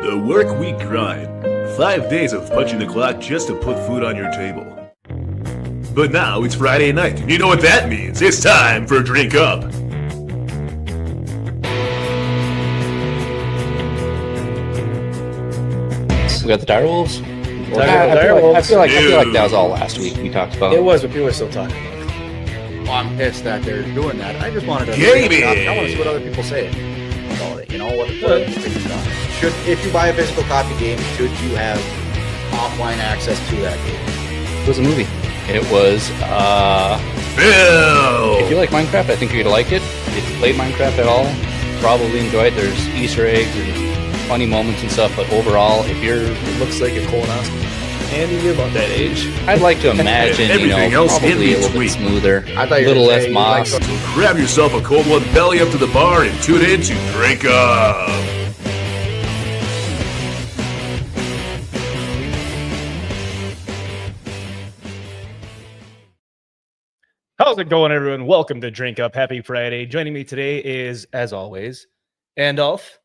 The work week grind. 5 days of punching the clock just to put food on your table. But now it's Friday night, and you know what that means. It's time for Drink Up. We got the Direwolves. I feel like that was all last week we talked about. It was, but people are still talking about it. Well, I'm pissed that they're doing that. I just wanted to. Gaming! I want to see what other people say about it. You know what? Should, if you buy a physical copy game, should you have offline access to that game? It was a movie. It was. Bill! If you like Minecraft, I think you'd like it. If you played Minecraft at all, probably enjoy it. There's Easter eggs and funny moments and stuff, but overall, if you're, It looks like a colonoscopy. Andy, you're about that age. I'd like to imagine, Everything else in probably a little between. bit smoother, I thought a you were little gonna less say you moss. like So grab yourself a cold one, belly up to the bar, and tune in to Drink Up. How's it going, everyone? Welcome to Drink Up. Happy Friday. Joining me today is, as always, Andolph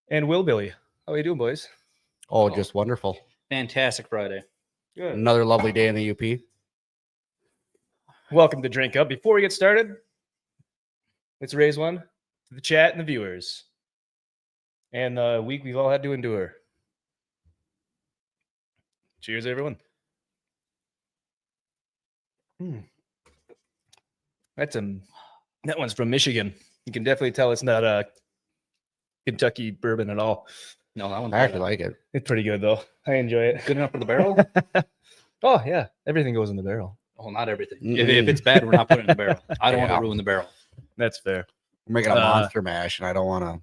and Will Billy. How are you doing, boys? Oh, just wonderful. Fantastic Friday. Good. Another lovely day in the UP. Welcome to Drink Up. Before we get started, let's raise one to the chat and the viewers. And the week we've all had to endure. Cheers, everyone. That one's from Michigan. You can definitely tell it's not a Kentucky bourbon at all. No, that one's I actually like it. It's pretty good though. I enjoy it. good enough for the barrel. Oh yeah, everything goes in the barrel. Well, not everything. If it's bad, we're not putting it in the barrel. I don't want Yeah. to ruin the barrel. That's fair. We're making a monster mash, and I don't want to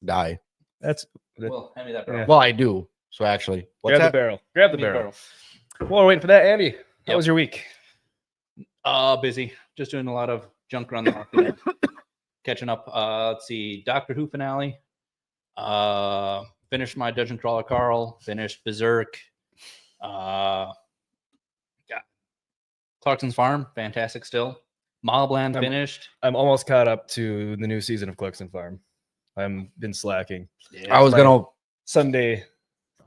die. That's Well, hand me that barrel. Yeah. Well, I do. So actually, what's grab that? the barrel. Grab the Give me barrel. While we're waiting for that, Andy, how Yep. was your week? Busy. Just doing a lot of junk around the house. you know. Catching up. Let's see. Doctor Who finale. Finished my Dungeon Crawler Carl. Finished Berserk. Got Clarkson's Farm. Fantastic still. Mobland finished. I'm almost caught up to the new season of Clarkson Farm. I've been slacking. Yeah. I was gonna Sunday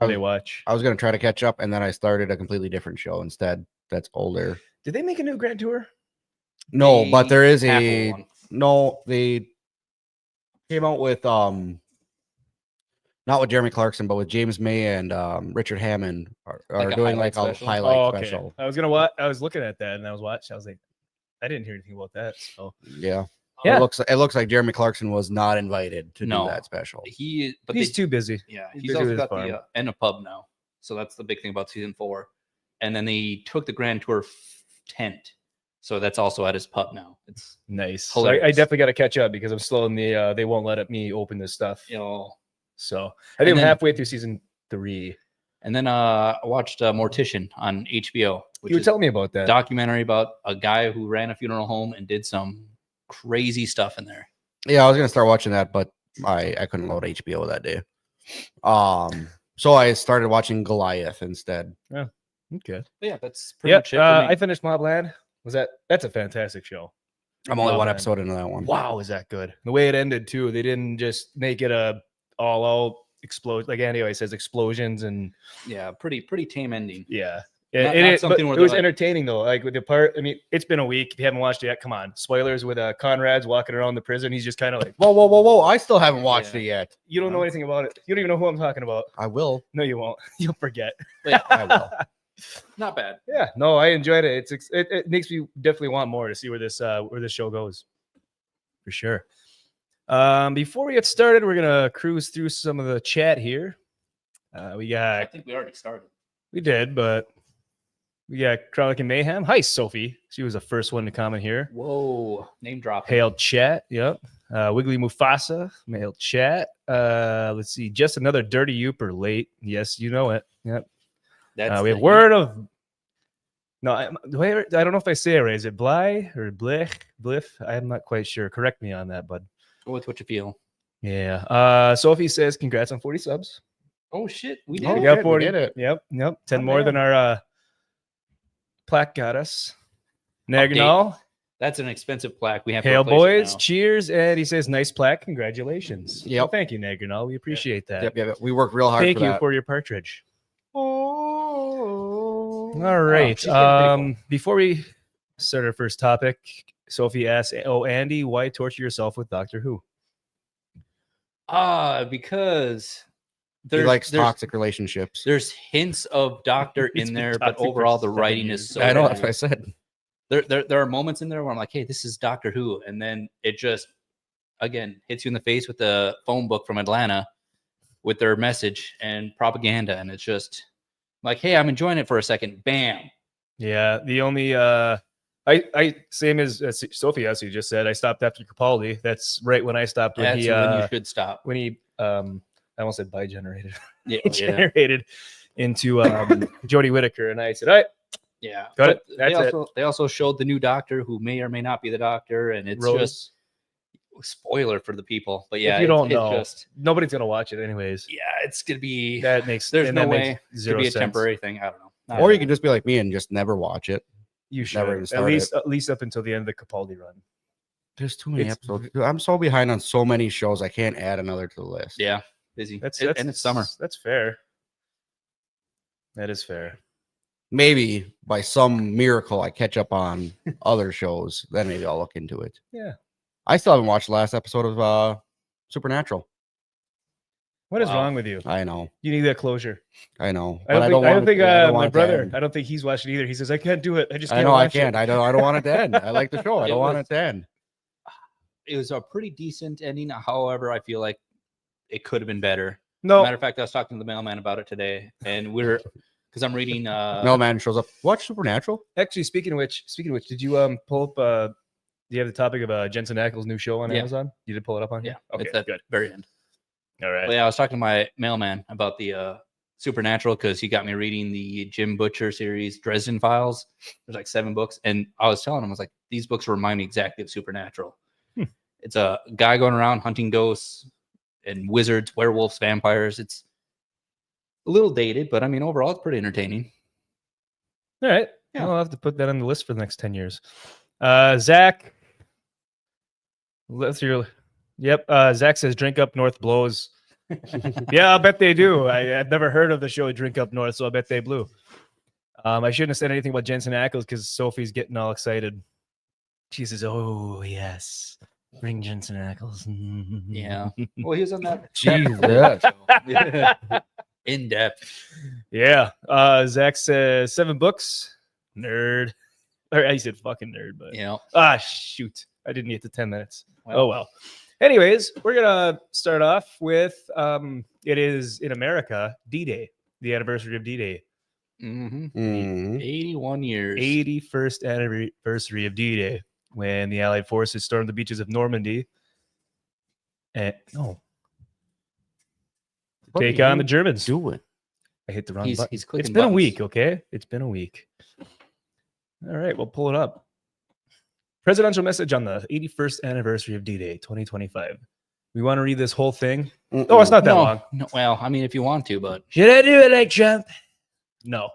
was- watch. I was gonna try to catch up, and then I started a completely different show instead. That's older. Did they make a new Grand Tour? No, but there is Half of a one. no. They came out with not with Jeremy Clarkson, but with James May and Richard Hammond are Like a doing like highlight a special? highlight special. I was gonna watch. I was looking at that and I was watching. I was like, I didn't hear anything about that. So Yeah. Yeah. It looks like Jeremy Clarkson was not invited to No. do that special. But he's too busy. Yeah, He's he's busy also with his got farm. the and a pub now. So that's the big thing about season 4. And then they took the Grand Tour tent, so that's also at his pub now. It's Nice. So I Hilarious. definitely got to catch up because I'm still in the. They won't let me open this stuff. So I And think I'm then- halfway through season 3. And then I watched Mortician on HBO, which You were is telling me about a that. documentary about a guy who ran a funeral home and did some crazy stuff in there. Yeah, I was gonna start watching that, but I couldn't load HBO that day. So I started watching Goliath instead. Okay. But yeah, that's pretty Yeah. much it for me. I finished Mobland. That's a fantastic show. I'm only Oh, one man. episode into that one. Wow, is that good? The way it ended too. They didn't just make it a all out explode. Like Andy always says, explosions and Yeah, pretty tame ending. yeah. Not But something where it was they're like- entertaining though. Like with the part, I mean, it's been a week. If you haven't watched it yet, come on. Spoilers with Conrad's walking around the prison. He's just kind of like, Whoa! I still haven't watched Yeah. it yet. you don't know anything about it. You don't even know who I'm talking about. I will. No, you won't. You'll forget. But yeah, I will. not bad. Yeah, no, I enjoyed it. It makes me definitely want more to see where this show goes, for sure. Before we get started, we're gonna cruise through some of the chat here. We I think we already started. did, but we got Kralik and Mayhem. Hi, Sophie. She was the first one to comment here. Whoa, name drop. Hail chat. Yep. Wiggly Mufasa. Hail chat. Let's see. Just another dirty Youper late. Yes, you know it. Yep. That's We have the- word of. No, I don't know if I say it right. Is it Bly or Blech? Bliff? I'm not quite sure. Correct me on that, bud. Go with what you feel. Yeah. Sophie says, congrats on 40 subs. Oh shit, we did Oh, it. We got good, we 40. did it. Yep. 10 Not more bad. than our plaque got us. Nagnall, That's an expensive plaque. We have to Hail replace it boys, now. cheers, and he says, "Nice plaque, congratulations." Yep. Well, thank you, Nagrinal. We appreciate that. Yep. We worked real hard Thank for you that. for your partridge. Oh. All right. she's getting pretty Before we start our first topic, Sophie asks, "Oh, Andy, why torture yourself with Doctor Who?" Because He likes toxic relationships. there's hints of Doctor It's in been there, but toxic for overall the 7 writing years. is so I know, good. that's what I said. There are moments in there where I'm like, hey, this is Doctor Who, and then it just again hits you in the face with the phone book from Atlanta with their message and propaganda, and it's just like, hey, I'm enjoying it for a second. Bam. Yeah, the only I same as Sophie, as you just said, I stopped after Capaldi. That's right when I stopped when That's he when you should stop. when he I almost said bi-generated. Yeah, He generated into Jodie Whittaker, and I said, "All right, yeah. Got But it. That's they also showed the new Doctor who may or may not be the Doctor, and it's Rose." just spoiler for the people. But yeah, if you don't it's know, just nobody's gonna watch it anyways. yeah, it's gonna be That makes there's and no that way makes it could zero be a sense. temporary thing. I don't know. Or you can just be like me and just never watch it. You should Never even at start least up until the end of the Capaldi run. There's too many It's- episodes. Dude, I'm so behind on so many shows. I can't add another to the list. Yeah, busy. That's And it's summer. That's fair. That is fair. Maybe by some miracle I catch up on other shows. Then maybe I'll look into it. Yeah. I still haven't watched the last episode of Supernatural. What is Wow. wrong with you? I know. You need that closure. I know. I don't think want my it to brother. end. I don't think he's watching either. He says I can't do it. I just I can't. know I watch can't. It. I don't want it to end. I like the show. I It don't want was- it to end. It was a pretty decent ending. However, I feel like it could have been better. No, Matter of fact, I was talking to the mailman about it today, and we're because I'm reading. No man shows up. Watch Supernatural. actually, speaking of which, did you pull up? Do you have the topic of Jensen Ackles' new show on Yeah. Amazon? You did pull it up on? Yeah, here? Okay. it's at Good. very end. All right. But yeah, I was talking to my mailman about the Supernatural because he got me reading the Jim Butcher series, Dresden Files. There's like 7 books, and I was telling him, I was like, these books remind me exactly of Supernatural. It's a guy going around hunting ghosts and wizards, werewolves, vampires. It's a little dated, but I mean, overall, it's pretty entertaining. All right. Yeah. I'll have to put that on the list for the next 10 years. Zach. Let's hear. Yep. Zach says Drink Up North blows. Yeah, I bet they do. I've never heard of the show Drink Up North, so I bet they blew. I shouldn't have said anything about Jensen Ackles because Sophie's getting all excited. She says, "Oh yes, bring Jensen Ackles." Yeah. Well, he was on that. Jesus. Yeah. In depth. Yeah. Zach says 7 books. Nerd. Or I said fucking nerd, but You know. shoot. I didn't get to 10 minutes. Well. Oh well. Anyways, we're gonna start off with it is in America, D-Day, the anniversary of D-Day. Mhm. Mhm. 81 years. 81st anniversary of D-Day, when the Allied forces stormed the beaches of Normandy and What take are on the you Germans. doing? I hit the wrong He's- button. he's clicking It's been a buttons. week, okay? It's been a week. All right, we'll pull it up. Presidential message on the 81st anniversary of D-Day, 2025. We want to read this whole thing. Oh, it's not that long. No, well, I mean, if you want to, but Should I do it like Trump? No.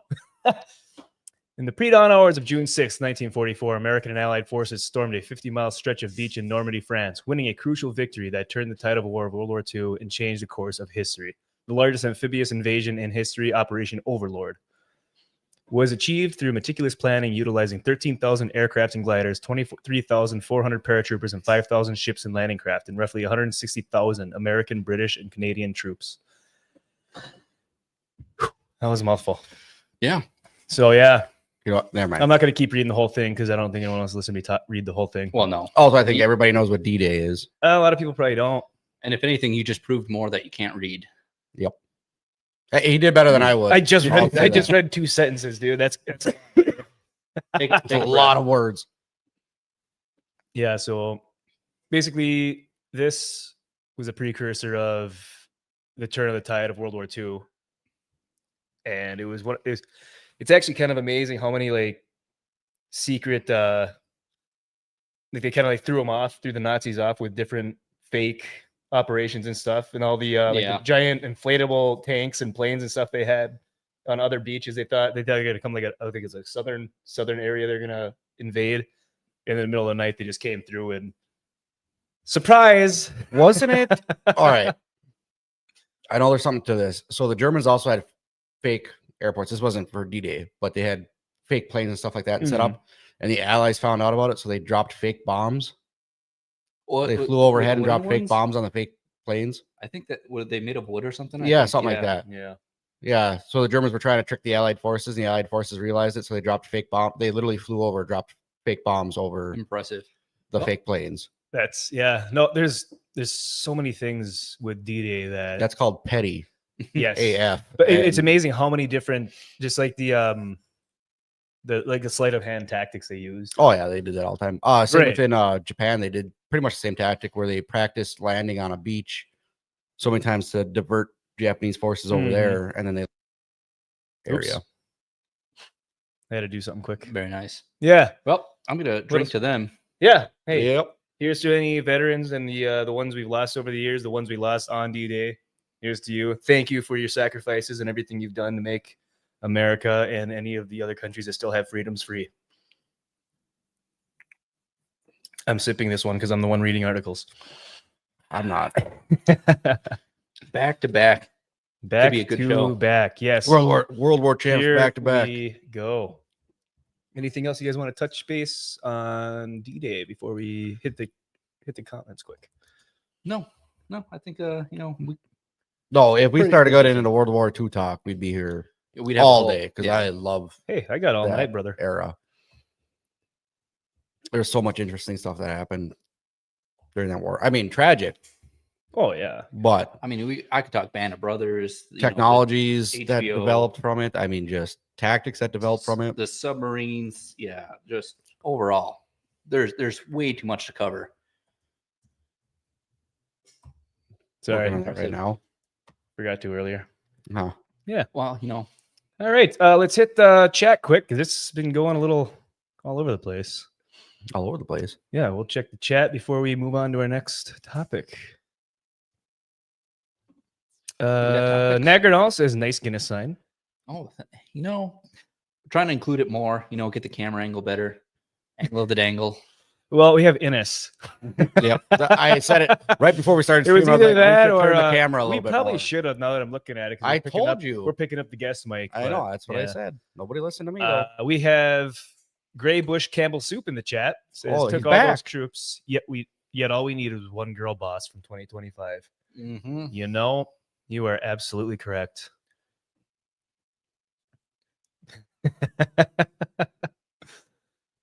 In the pre-dawn hours of June 6, 1944, American and Allied forces stormed a 50-mile stretch of beach in Normandy, France, winning a crucial victory that turned the tide of war of World War II and changed the course of history. The largest amphibious invasion in history, Operation Overlord, was achieved through meticulous planning utilizing 13,000 aircraft and gliders, 23,400 paratroopers, and 5,000 ships and landing craft, and roughly 160,000 American, British, and Canadian troops. That was a mouthful. yeah. So, yeah, You know what? Never mind. I'm not going to keep reading the whole thing because I don't think anyone wants to listen to me read the whole thing. Well, no. Also, I think everybody knows what D-Day is. A lot of people probably don't. And if anything, you just proved more that you can't read. Hey, he did better than I would. I just I'll read. say I that. just read 2 sentences, dude. That's Take That's a lot of words. yeah. So basically, this was a precursor of the turn of the tide of World War II, and it was what is. It's actually kind of amazing how many like secret, like they kind of like threw the Nazis off with different fake operations and stuff, and all the the giant inflatable tanks and planes and stuff they had on other beaches. They thought they were gonna come like I think it's a southern area they're gonna invade, in the middle of the night they just came through and surprise. Wasn't it? All right. I know there's something to this. So the Germans also had fake airports. This wasn't for D-Day, but they had fake planes and stuff like that set up. And the Allies found out about it, so they dropped fake bombs. They flew overhead and dropped fake bombs on the fake planes. I think that were they made of wood or something? Yeah, something like that. Yeah. Yeah. So the Germans were trying to trick the Allied forces, and the Allied forces realized it, so they dropped fake bomb. They literally flew over, dropped fake bombs over Impressive. the fake planes. That's no. There's so many things with D-Day that's called petty. Yes, AF. But it's amazing how many different, just like the sleight of hand tactics they used. Oh yeah, they did that all the time. Same Right. within Japan, they did pretty much the same tactic where they practiced landing on a beach so many times to divert Japanese forces over there, and then they area. Oops. I had to do something quick. Very nice. Yeah. Well, I'm gonna drink to them. Yeah. Hey, Yep. here's to any veterans and the ones we've lost over the years, the ones we lost on D-Day. Here's to you. Thank you for your sacrifices and everything you've done to make America and any of the other countries that still have freedoms free. I'm sipping this one because I'm the one reading articles. I'm not. Back to back. Back be a good to show. back. Yes. World War champs Here back to back. we go. Anything else you guys want to touch base on D-Day before we hit the comments quick? No, I think No, if we Pretty started cool. going into World War II talk, we'd be here we'd have all day because yeah. I love Hey, I got all that night, brother. era. There's so much interesting stuff that happened during that war. I mean, tragic, Oh yeah. but I mean, I could talk Band of Brothers, technologies the that HBO. developed from it. I mean, just tactics that developed from it. the submarines. Yeah, just overall, there's way too much to cover. Sorry, Working on that right now. forgot to earlier. No. Well, All right, let's hit the chat quick because it's been going a little all over the place. All over the place. Yeah, we'll check the chat before we move on to our next topic. topics? Nagardal says nice Guinness sign. oh, trying to include it more. Get the camera angle better, angle of the dangle. Well, we have Innes. Yep. I said it right before we started. It was streaming. I either like, we that should or turn the camera a we little bit probably more. should have. Now that I'm looking at it, 'cause I we're picking told up- you. we're picking up the guest mic. I but, know. That's what I yeah. said. Nobody listened to me though. We have Gray Bush Campbell Soup in the chat. Says Oh, took he's all those back. troops. Yet all we needed was one girl boss from 2025. Mm-hmm. You are absolutely correct.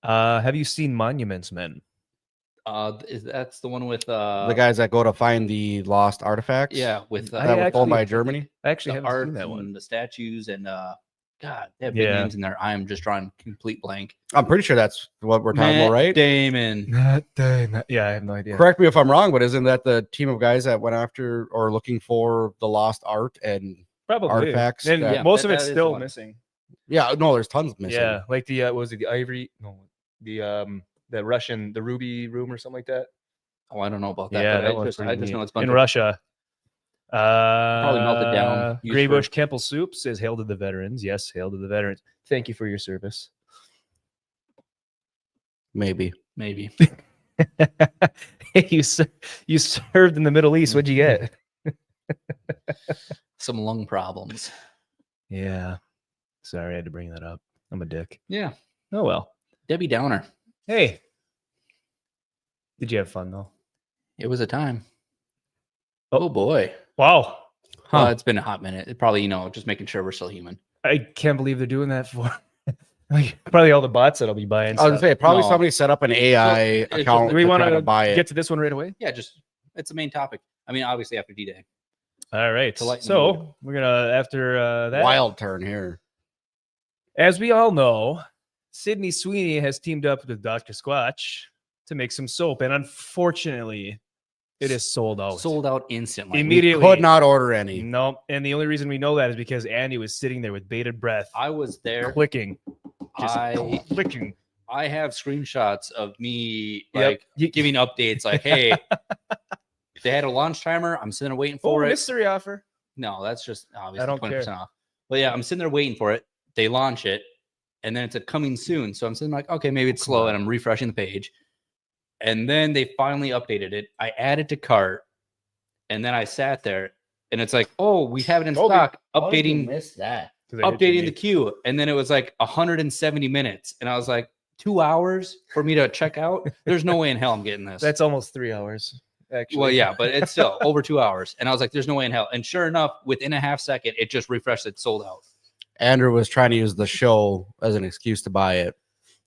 Have you seen Monuments Men? That's the one with The guys that go to find the lost artifacts. yeah, with I That was actually- owned by Germany. I actually the haven't art seen that one. and the statues and God, they have big Yeah. names in there. I am just drawing complete blank. I'm pretty sure that's what we're talking about, right? Damon. Yeah, I have no idea. Correct me if I'm wrong, but isn't that the team of guys that went after or looking for the lost art and Probably artifacts And that- most of that it's is still one. missing. yeah, no, there's tons missing. Yeah, like the was it the ivory? No, the Russian, the ruby room or something like that. Oh, I don't know about that. Yeah, but that I one's just pretty know neat. it's a bunch in of- Russia. melted down, used Gray for- Bush Campbell Soup says, "Hail to the veterans." Yes, hail to the veterans. Thank you for your service. Maybe. Maybe. you served in the Middle East. What'd you get? Some lung problems. Yeah. Sorry, I had to bring that up. I'm a dick. Yeah. Oh well. Debbie Downer. Hey. Did you have fun though? It was a time. Oh boy. Wow. Well, it's been a hot minute. It probably, just making sure we're still human. I can't believe they're doing that for probably all the bots that I'll be buying. I was gonna stuff. say probably No. somebody set up an AI It's just- account. Do we want try to buy it. get to this one right away? Yeah, it's the main topic. I mean, obviously after D-Day. All right. To lighten the So mood. we're gonna after that. Wild turn here. As we all know, Sydney Sweeney has teamed up with Dr. Squatch to make some soap, and unfortunately, it is sold out. Sold out instantly. Immediately. Could not order any. No, and the only reason we know that is because Andy was sitting there with bated breath, I was there. clicking, just I clicking. I have screenshots of me Yep. like giving updates like, hey, they had a launch timer. I'm sitting there waiting Oh, for it. mystery offer. No, that's just obviously don't 20% care. off. But yeah, I'm sitting there waiting for it. They launch it. and then it said coming soon. So I'm sitting like, okay, maybe it's slow, and I'm refreshing the page. And then they finally updated it. I added to cart, and then I sat there, and it's like, oh, we have it in stock. Updating that. the queue, and then it was like 170 minutes, and I was like, 2 hours for me to check out. There's no way in hell I'm getting this. That's almost 3 hours. Actually, well, yeah, but it's still over 2 hours, and I was like, there's no way in hell. And sure enough, within a half second, it just refreshed. It sold out. Andrew was trying to use the show as an excuse to buy it.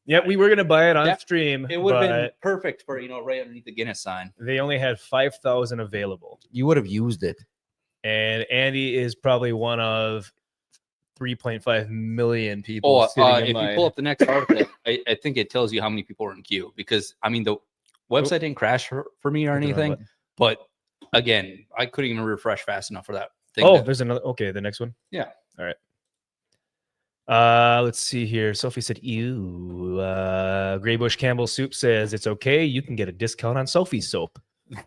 Yeah, we were gonna buy it on stream. It would have been perfect for right underneath the Guinness sign. They only had 5,000 available. You would have used it. And Andy is probably one of 3.5 million people. If you pull up the next article, I think it tells you how many people are in queue, because I mean the website didn't crash for me or anything, but again, I couldn't even refresh fast enough for that thing. There's another. Okay, the next one. Yeah. All right. Let's see here. Sophie said, ew. Gray Bush Campbell Soup says it's okay. You can get a discount on Sophie's soap.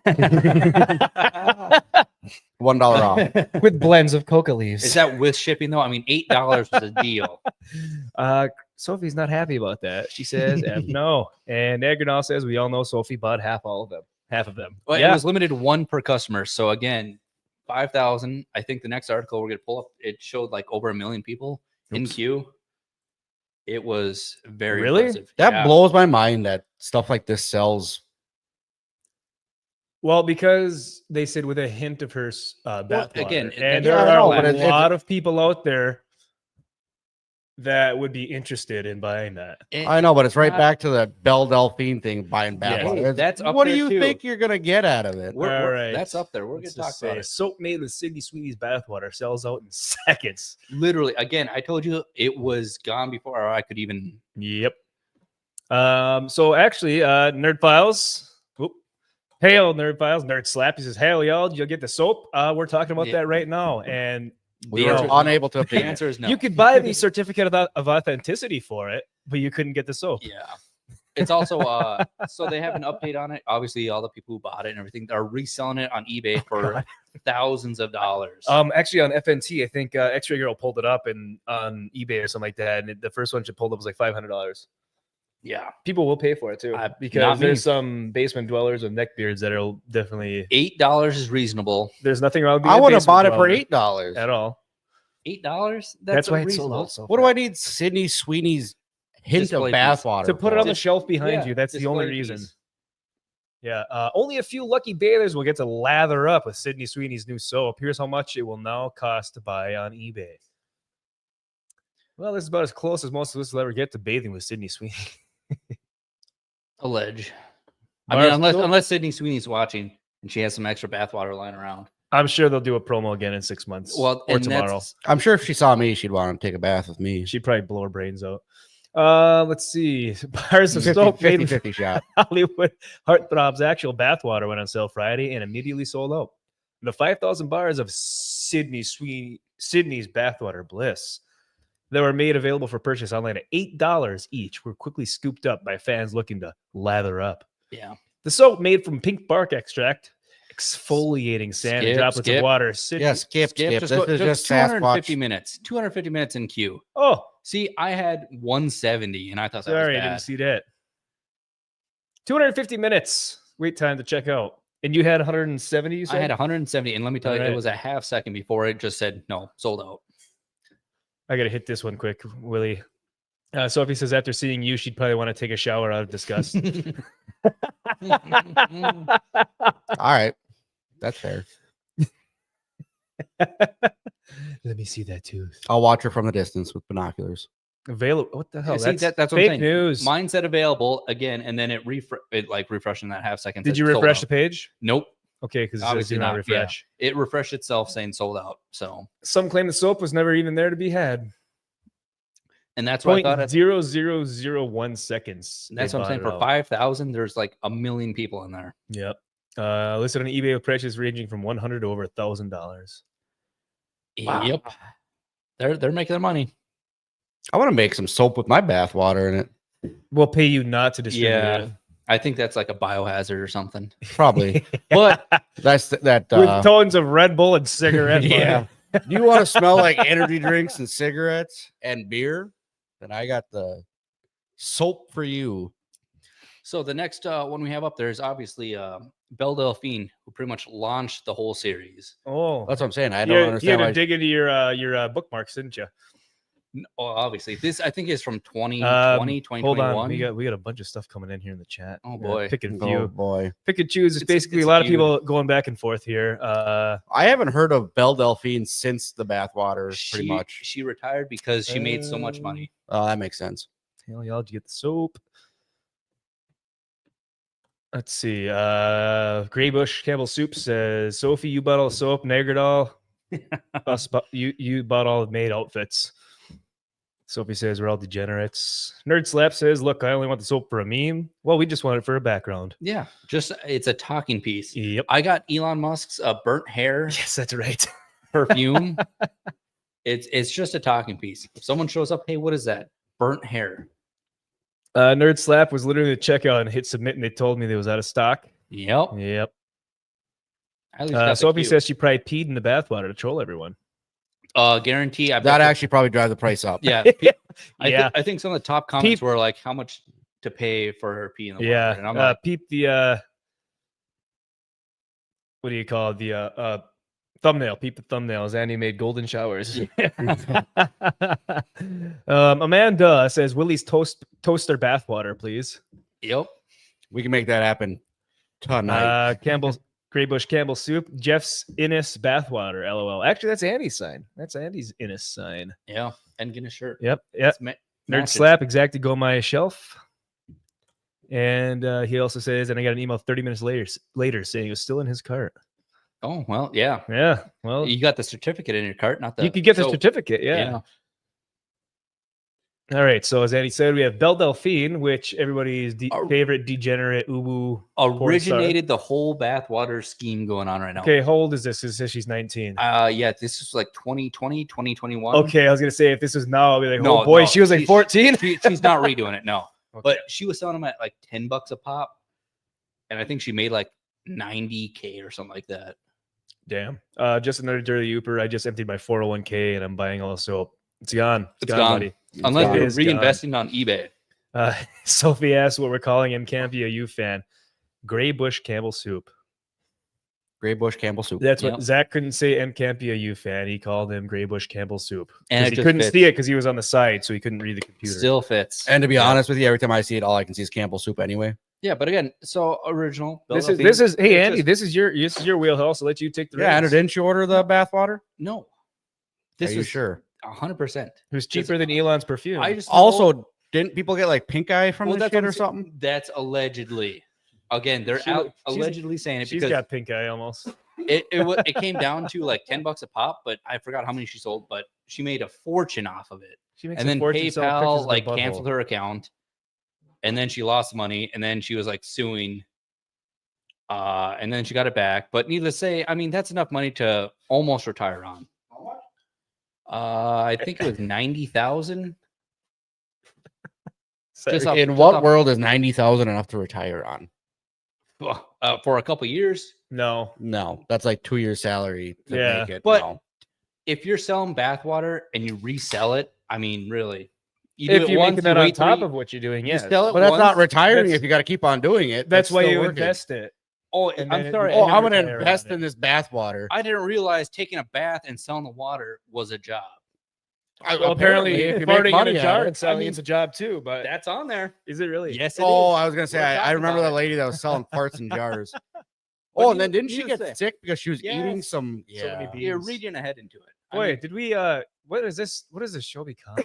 $1 off with blends of coca leaves. Is that with shipping though? I mean, $8 was a deal. Sophie's not happy about that. She says no. And Agronal says we all know Sophie bought half of them. Well, it was limited to 1 per customer. So again, 5,000. I think the next article we're gonna pull up, it showed like over 1 million people in queue. It was very impressive. That blows my mind that stuff like this sells. Well, because they said with a hint of her bath again, and there are a lot of people out there that would be interested in buying that. I know, but it's right back to the Belle Delphine thing, buying bath water. That's up what there do you too. think you're gonna get out of it? All right, that's up there. We're gonna talk about it. Soap made with Sydney Sweeney's bathwater sells out in seconds. Literally, again, I told you it was gone before I could even. Yep. So actually, Nerd Files. Hail, Nerd Files. Nerd Slap. He says, hail, y'all. Did you get the soap? We're talking about that right now. And we were unable to. The answer is no. You could buy the certificate of authenticity for it, but you couldn't get the soap. Yeah. It's also, so they have an update on it. Obviously, all the people who bought it and everything are reselling it on eBay for thousands of dollars. Actually, on FNT, I think X-Ray Girl pulled it up and on eBay or something like that. And the first one she pulled up was like $500. Yeah, people will pay for it too, because there's some basement dwellers with neckbeards that are definitely $8 is reasonable. There's nothing wrong with I would have bought it for $8 at all. $8? That's why it's sold out so what do I need Sydney Sweeney's hint display of bathwater to put it on the shelf behind you? That's the only reason. Yeah, only a few lucky bathers will get to lather up with Sydney Sweeney's new soap. Here's how much it will now cost to buy on eBay. Well, this is about as close as most of us will ever get to bathing with Sydney Sweeney. Allege. I mean, unless Sydney Sweeney's watching and she has some extra bathwater lying around. I'm sure they'll do a promo again in 6 months. Well, or tomorrow. I'm sure if she saw me, she'd want to take a bath with me. She'd probably blow her brains out. Let's see. Bars of soap 50 shot. Hollywood Heartthrob's actual bathwater went on sale Friday and immediately sold out. The 5,000 bars of Sydney's bathwater bliss that were made available for purchase online at $8 each were quickly scooped up by fans looking to lather up. Yeah. The soap made from pink bark extract, exfoliating sand and droplets of water. Skip. This is just 250 minutes. 250 minutes in queue. Oh, see, I had 170, and I thought that was sorry, bad. I didn't see that. 250 minutes wait time to check out. And you had 170, you said? I had 170, and let me tell you, it was a half second before it just said, no, sold out. I got to hit this one quick, Willie. Sophie says, after seeing you, she'd probably want to take a shower out of disgust. All right. That's fair. Let me see that tooth. I'll watch her from the distance with binoculars. Available? What the hell? See, that's what fake I'm saying. news. Mine said available again, and then it refreshed in that half second. Did you refresh the page? Nope. Okay, because Obviously not refresh. Yeah. It refreshed itself saying sold out. So some claim the soap was never even there to be had. And that's what I thought. 0.0001 seconds. That's what I'm saying. For 5,000, there's like 1 million people in there. Yep. Listed on eBay with prices ranging from $100 to over $1,000. Wow. Yep. They're making their money. I want to make some soap with my bath water in it. We'll pay you not to distribute it. I think that's like a biohazard or something. Probably. But that's that with tones of Red Bull and cigarette. Yeah. Do you want to smell like energy drinks and cigarettes and beer? then I got the soap for you. So the next one we have up there is obviously Belle Delphine, who pretty much launched the whole series. Oh, That's what I'm saying. I you don't had understand to why. dig into your bookmarks, didn't you? Oh, obviously, this I think is from 2020, 2021. Hold on, we got a bunch of stuff coming in here in the chat. Oh boy, pick a Oh few. boy, Pick and choose. It's basically it's a lot of feud. people going back and forth here. I haven't heard of Belle Delphine since the bathwater. Pretty much. She retired because she made so much money. Oh, that makes sense. Hell, y'all, did you get the soap? Let's see. Graybush Campbell Soup says, Sophie, you bought all the soap. Negradol, you bought all the maid outfits. Sophie says we're all degenerates. Nerd Slap says, look, I only want the soap for a meme. Well, we just want it for a background. Yeah, just it's a talking piece. Yep. I got Elon Musk's burnt hair Yes, that's right. perfume. It's just a talking piece. If someone shows up, hey, what is that? Burnt hair. Nerd Slap was literally at checkout and hit submit, and they told me they was out of stock. Yep. Yep. At least got the Sophie cue. says she probably peed in the bathwater to troll everyone. Guarantee. That actually probably drive the price up. Yeah. Yeah. I think some of the top comments were like, how much to pay for her pee in the water? And I'm Yeah. like, Peep the what do you call it? The thumbnail. Peep the thumbnails. Andy made golden showers. Amanda says Willie's toaster bathwater, please. yep. We can make that happen tonight. Campbell's Graybush Campbell Soup. Jeff's Innis bathwater. LOL. Actually, that's Andy's sign. That's Andy's Innis sign. Yeah. And get a shirt. Yep. It's Nerd matching. Slap. Exactago my shelf. And he also says, and I got an email 30 minutes later saying it was still in his cart. Oh, well, yeah. Yeah. Well, You got the certificate in your cart, not the. you could get the soap. certificate. Yeah. All right. So as Andy said, we have Belle Delphine, which everybody's favorite degenerate ubu. Originated the whole bathwater scheme going on right now. Okay, how old is this? It says she's 19. Yeah, this is like 2020, 2021. Okay, I was gonna say if this was now, I'll be like, No, oh boy, no, she was like she's- 14. She's not redoing it, no. Okay. But she was selling them at like $10 a pop, and I think she made like 90K or something like that. Damn. Just another dirty Uber. I just emptied my 401k and I'm buying all the soap. It's gone. It's gone. buddy. Unless gone. you're It's gone. reinvesting on eBay. Sophie asked what we're calling him. Can't be a U fan. Gray Bush Campbell Soup. Graybush Campbell Soup. That's what Yep. Zach couldn't say. And can't be a U fan. He called him Gray Bush Campbell Soup. And And it he just couldn't fits. see it because he was on the side, so he couldn't read the computer. Still fits. And to be honest with you, every time I see it, all I can see is Campbell Soup anyway. Yeah, but again, so original. This Belle is Delphine, hey it's Andy, just- this is your wheelhouse. So let you take the Yeah, and reins. didn't you order the bathwater? No. This This Are you is sure? 100%. Who's cheaper than Elon's perfume? I just Also, didn't people get like pink eye from Well, this that's shit what or I'm saying. something? That's allegedly. Again, they're She's- allegedly saying it she's because got pink eye almost. it came down to like $10 a pop, but I forgot how many she sold, but she made a fortune off of it. She makes And a then fortune selling pictures PayPal of like her canceled butthole. her account, and then she lost money, and then she was like suing, and then she got it back. But needless to say, I mean that's enough money to almost retire on. I think it was 90,000. Just off- In just what off- world is 90,000 enough to retire on? For a couple years. No. No, that's like 2 years' salary to Yeah, make it. but- no. If you're selling bathwater and you resell it, I mean, really, you do If it you're once, making that you on wait top 3 of what you're doing, you yes. sell it But that's not once, retiring that's- if you got to keep on doing it. That's why still you working. invest it. Oh, And I'm then sorry. it- Oh, and I'm going to retire on invest it. in this bathwater. I didn't realize taking a bath and selling the water was a job. Well, apparently, if you farting make money in a at jar it. and selling I mean, it's a job too. But That's on there. is it really? Yes, it Oh, is. I was going to say, We're I talking remember about the it. lady that was selling parts in jars. But Oh, and then needless- didn't she needless get to say- sick because she was eating Yes. some? So many Yeah. beans. You're reading ahead into it. I Wait, mean, did we? What is this? What does this show become?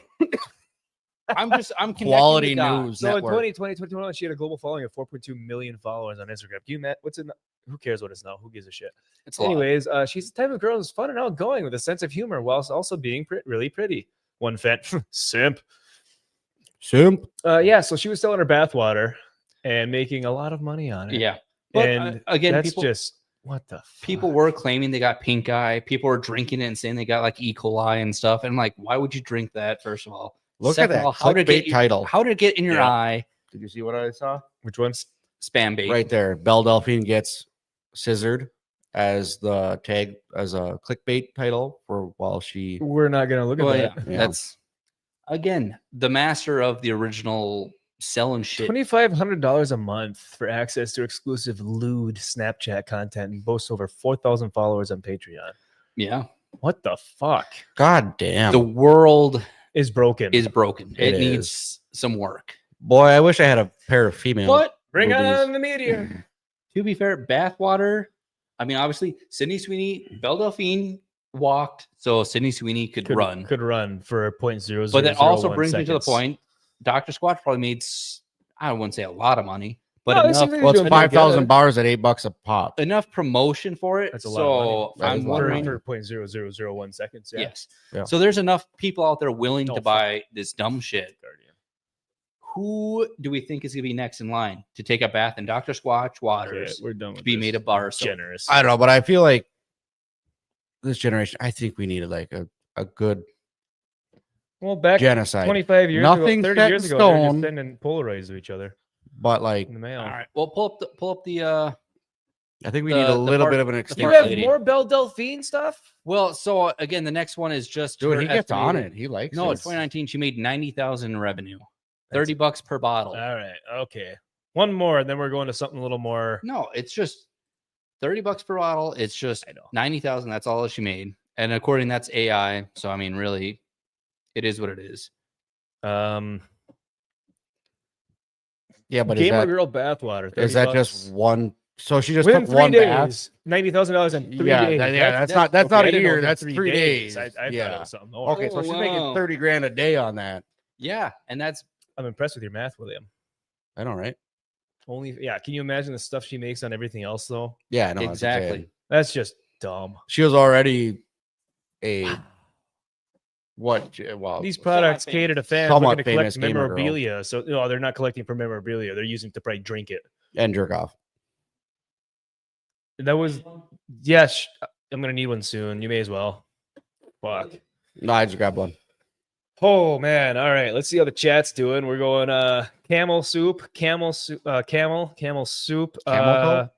I'm connecting Quality the dots. news So in network. 2020, 2021, she had a global following of 4.2 million followers on Instagram. You met? What's in? Who cares what it's now? Who gives a shit? It's a lot. Anyways, she's the type of girl who's fun and outgoing with a sense of humor whilst also being really pretty. One fan simp. Simp. Yeah, so she was selling her bathwater and making a lot of money on it. Yeah, but and again, that's people just what the people fuck? were claiming they got pink eye. People were drinking it and saying they got like E. coli and stuff. And I'm like, why would you drink that? First of all, Look Second at of that all, how did it get clickbait title. How did it get in your Yeah. eye? Did you see what I saw? Which one's Spam bait. Right there. Belle Delphine gets scissored as the tag as a clickbait title for while she. we're not gonna look at Well, that. yeah, Yeah. that's. Again, the master of the original selling shit. $2,500 a month for access to exclusive lewd Snapchat content and boasts over 4,000 followers on Patreon. Yeah. What the fuck God damn. The world is broken? is broken. It It needs some work. Boy, I wish I had a pair of female. But Bring boobies. on the meteor. to be fair, bathwater. I mean, obviously, Sydney Sweeney, Belle Delphine walked, so Sydney Sweeney could run. Could run for 0.0001 But that also brings me to the seconds. point. Dr. Squatch probably made, I wouldn't say a lot of money, but No, it enough, seems like Well, he's it's doing pretty 5,000 good. bars at $8 a pop. enough promotion for it. That's a lot of money. So That is I'm a lot of wondering. money. for 0.0001 seconds. Yeah. Yes. Yeah. So there's enough people out there willing No, to fuck. buy this dumb shit. Guardian. Who do we think is going to be next in line to take a bath in Dr. Squatch Okay, waters we're done with to be this. made of bar soap? Generous. I don't know, but I feel like this generation, I think we needed like a good Well, back genocide. 25 years Nothing ago, 30 set years in ago, they were just stone. sending Polaroids to each other But like, in the mail. All right. Well, pull up the. I think we The- need a the little part- bit of an the You extension. part have lady. more Belle Delphine stuff? Well, so again, the next one is just Dude, her he gets on estimated- it. He likes No, it. in 2019, she made 90,000 in revenue, That's- $30 per bottle. All right. Okay. One more, and then we're going to something a little more. No, it's just $30 per bottle. It's just I know. 90,000. That's all that she made, and according that's AI. So I mean, really, it is what it is. Yeah, but Gamer Girl bathwater. is that $30 just one? So she just within took 3 one days? bath. $90,000 in 3 Yeah, days. that's not a okay, I didn't know year. within That's 3 days. I thought yeah. it was something more. Okay, so Oh, she's wow. making 30 grand a day on that. Yeah, and that's I'm impressed with your math, William. I know, right? Yeah. Can you imagine the stuff she makes on everything else, though? Yeah, I know. that's what I'm saying. exactly. That's just dumb. She was already a what? Well, These Somewhat products famous. cater to fans Somewhat looking to collect famous gamer girl. memorabilia. So no, they're not collecting for memorabilia. They're using to probably drink it. and jerk off. That was yes. I'm gonna need one soon. You may as well. Fuck. No, I just grabbed one. Oh man. All right. Let's see how the chat's doing. We're going camel soup. Camel soup. Camel soup. Camel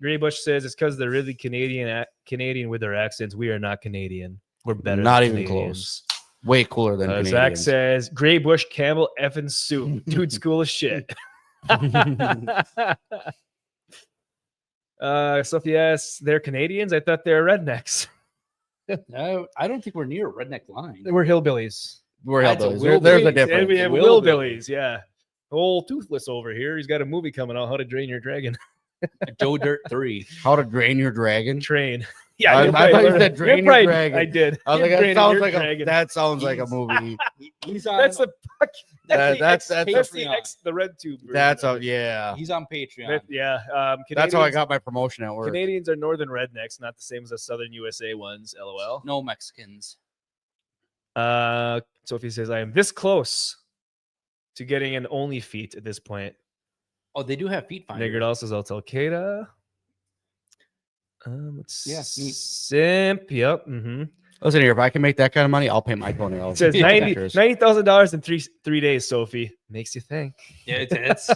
Gray Bush says it's because they're really Canadian with their accents. We are not Canadian. We're better. Not than even close. Way cooler than Zach Canadians. says Gray Bush Campbell effing soup. Dude, school of shit. Sophie asks, they're Canadians? I thought they were rednecks. No, I don't think we're near a redneck line. We're hillbillies. We're That's a hillbillies. There's a And difference. we have Willbillies. willbillies, yeah. Old Toothless over here. He's got a movie coming out, How to Drain Your Dragon. Joe Dirt 3. How to drain your dragon. Train. I you'll thought probably you learn said it. drain You're your right, dragon. I did. I was like, You're that draining sounds your like dragon. that sounds like a movie. He's on. That's the fuck. That's That's the the red tube. version That's of a it. yeah. He's on Patreon. Yeah. That's how I Canadians- got my promotion at work. Canadians are northern rednecks, not the same as the southern USA ones. LOL. No Mexicans. Sophie says, I am this close to getting an only feet at this point. Oh, they do have feet finders. Nigger says, I'll tell Kata. Let's Yeah, neat. Simp. Yep. Mm-hmm. Listen here, if I can make that kind of money, I'll pay my toenails. It says Yeah. $90,000 in three days, Sophie. Makes you think. Yeah, it's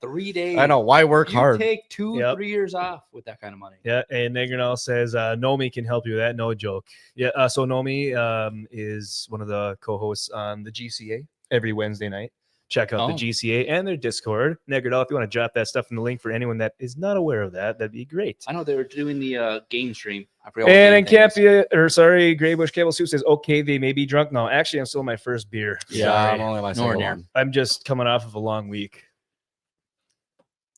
3 days. I know why work You hard. take 2 Yep. 3 years off with that kind of money. Yeah, and Negrinal says Nomi can help you with that. No joke. Yeah, so Nomi is one of the co-hosts on the GCA every Wednesday night. Check out the Oh. GCA and their Discord. Negrinal, if you want to drop that stuff in the link for anyone that is not aware of that, that'd be great. I know they were doing the game stream. I forgot. what And game then thing is. Campia, Graybush Cable Soup says, okay, they may be drunk now. Actually, I'm still on my first beer. Yeah, Sorry. I'm only on my Nowhere second near. one. I'm just coming off of a long week.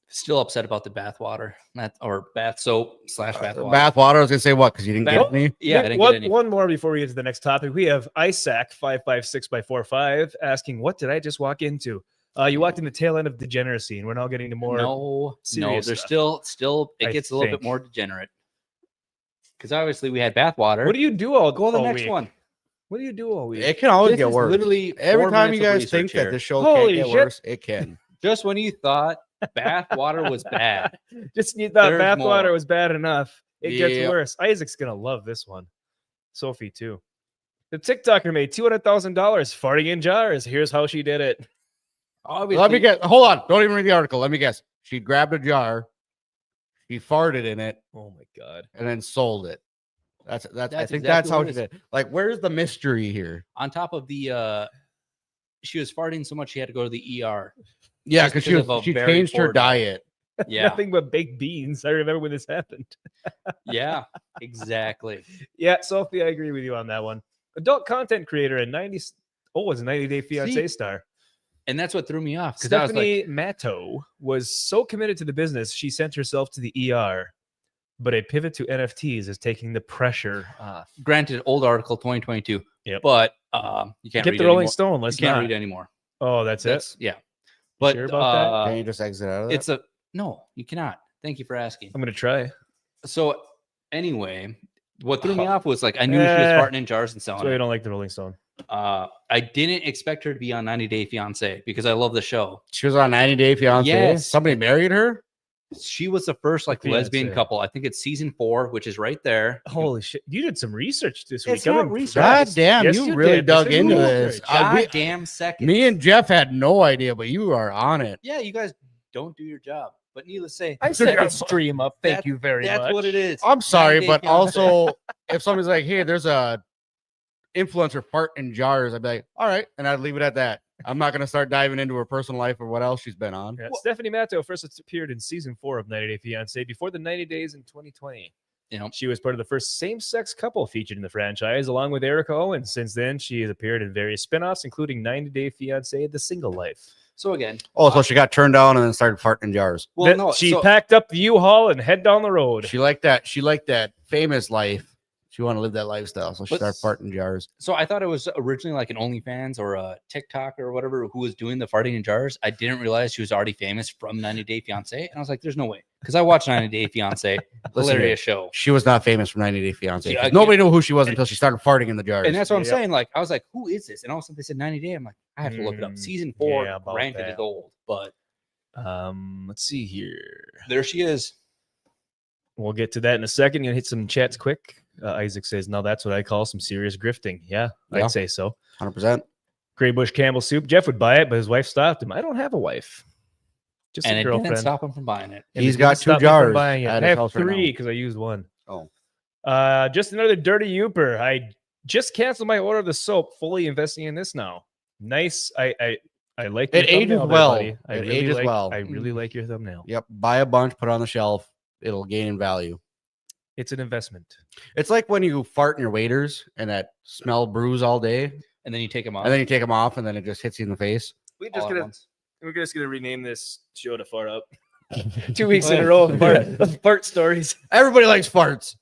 Still upset about the bath water, or bath soap / bath water. Bath water. I was gonna say what? Because you didn't Bath- get any. Yeah, I Nick, didn't one, get any. one more before we get to the next topic. We have Isaac 556x45 asking, what did I just walk into? You walked in the tail end of degeneracy, and we're now getting to more. No, serious there's stuff. still it I gets a little think. bit more degenerate. Because obviously we had bath water. What do you do all Go to the all next week? one. What do you do all week? It can always This get is worse. literally Every 4 time you minutes of guys think research that here. the show Holy can't get shit. worse, it can. Just when you thought bath water was bad, Just you thought There's bathwater more. was bad enough. It gets Yep. worse. Isaac's gonna love this one. Sophie too. The TikToker made $200,000 farting in jars. Here's how she did it. obviously. Let me guess. Hold on. Don't even read the article. Let me guess. She grabbed a jar, she farted in it, Oh my god. and then sold it. That's I That's think exactly that's how what she it is. did. Like, where's the mystery here? On top of the, she was farting so much she had to go to the ER. Yeah, Just because because of a she very changed her poor diet. diet. Yeah, Nothing but baked beans. I remember when this happened. yeah, exactly. Yeah, Sophie, I agree with you on that one. Adult content creator and 90 was a 90 Day Fiance See, star. And that's what threw me off. Because I was like, Stephanie Matto was so committed to the business, she sent herself to the ER. But a pivot to NFTs is taking the pressure off. granted, old article 2022. Yep. But you can't Get read the Rolling anymore. Stone. You Let's can't not read anymore. Oh, that's it. Yeah. You But sure about that? Can you just exit out of that? it's a no. You cannot. Thank you for asking. I'm gonna try. So anyway, what threw me off was like I knew she was Eh, farting in jars and That's why selling I it. don't like the Rolling Stone. I didn't expect her to be on 90 Day Fiance because I love the show. She was on 90 Day Fiance. Yes. Somebody married her. She was the first like lesbian Fiancé. couple. I think it's season 4, which is right there. Holy shit! You did some research this It's week. not I'm research. God impressed. damn, Yes, you really did. dug is into research. this. Goddamn second. Me and Jeff had no idea, but you are on it. Yeah, you guys don't do your job. But needless to say, I set the stream up. Thank That- you very much. that's what it is. I'm sorry, 90 Day but Fiancé. also if somebody's like, "Hey, there's a influencer fart in jars," I'd be like, "All right," and I'd leave it at that. I'm not gonna start diving into her personal life or what else she's been on. Yeah, Stephanie Matto first appeared in season 4 of 90 Day Fiance before the 90 days in 2020. You know, She was part of the first same-sex couple featured in the franchise, along with Erica Owens. Since then, she has appeared in various spin-offs, including 90 Day Fiance: The Single Life. so again, Oh, so she got turned down and then started farting in jars. well, Then no, she so- packed up the U-Haul and head down the road. She liked that. She liked that famous life. She wanted to live that lifestyle, so she But- started farting in jars. So I thought it was originally like an OnlyFans or a TikTok or whatever who was doing the farting in jars. I didn't realize she was already famous from 90 Day Fiance, and I was like, "There's no way," because I watched 90 Day Fiance, Listen hilarious show, She was not famous from 90 Day Fiance. Yeah, 'cause again- nobody knew who she was until she started farting in the jars. and that's what I'm Yep. saying. Like, I was like, "Who is this?" And all of a sudden they said 90 Day. I'm like, I have to look it up. Season 4, yeah, about granted, that. is old, but Let's see here. there she is. We'll get to that in a second. Gonna hit some chats quick. Isaac says, "Now that's what I call some serious grifting." Yeah, Yeah. I'd say so. 100%. Gray Bush Campbell soup. Jeff would buy it, but his wife stopped him. I don't have a wife. Just And a it girlfriend. didn't stop him from buying it. And He's it got didn't 2 stop me from jars buying it. at I his have house right 3 now. because I used one. Oh, Just another dirty Youper. I just canceled my order of the soap, fully investing in this now. Nice. I like It your ages thumbnail there, well. buddy. I It really ages like, well. I really like your thumbnail. yep. Buy a bunch, put it on the shelf. It'll gain in value. It's an investment. It's like when you fart in your waders and that smell brews all day, And then you take them off. and then you take them off, and then it just hits you in the face. We're all just gonna rename this show to Fart Up. 2 weeks in a row of fart stories. Everybody likes farts.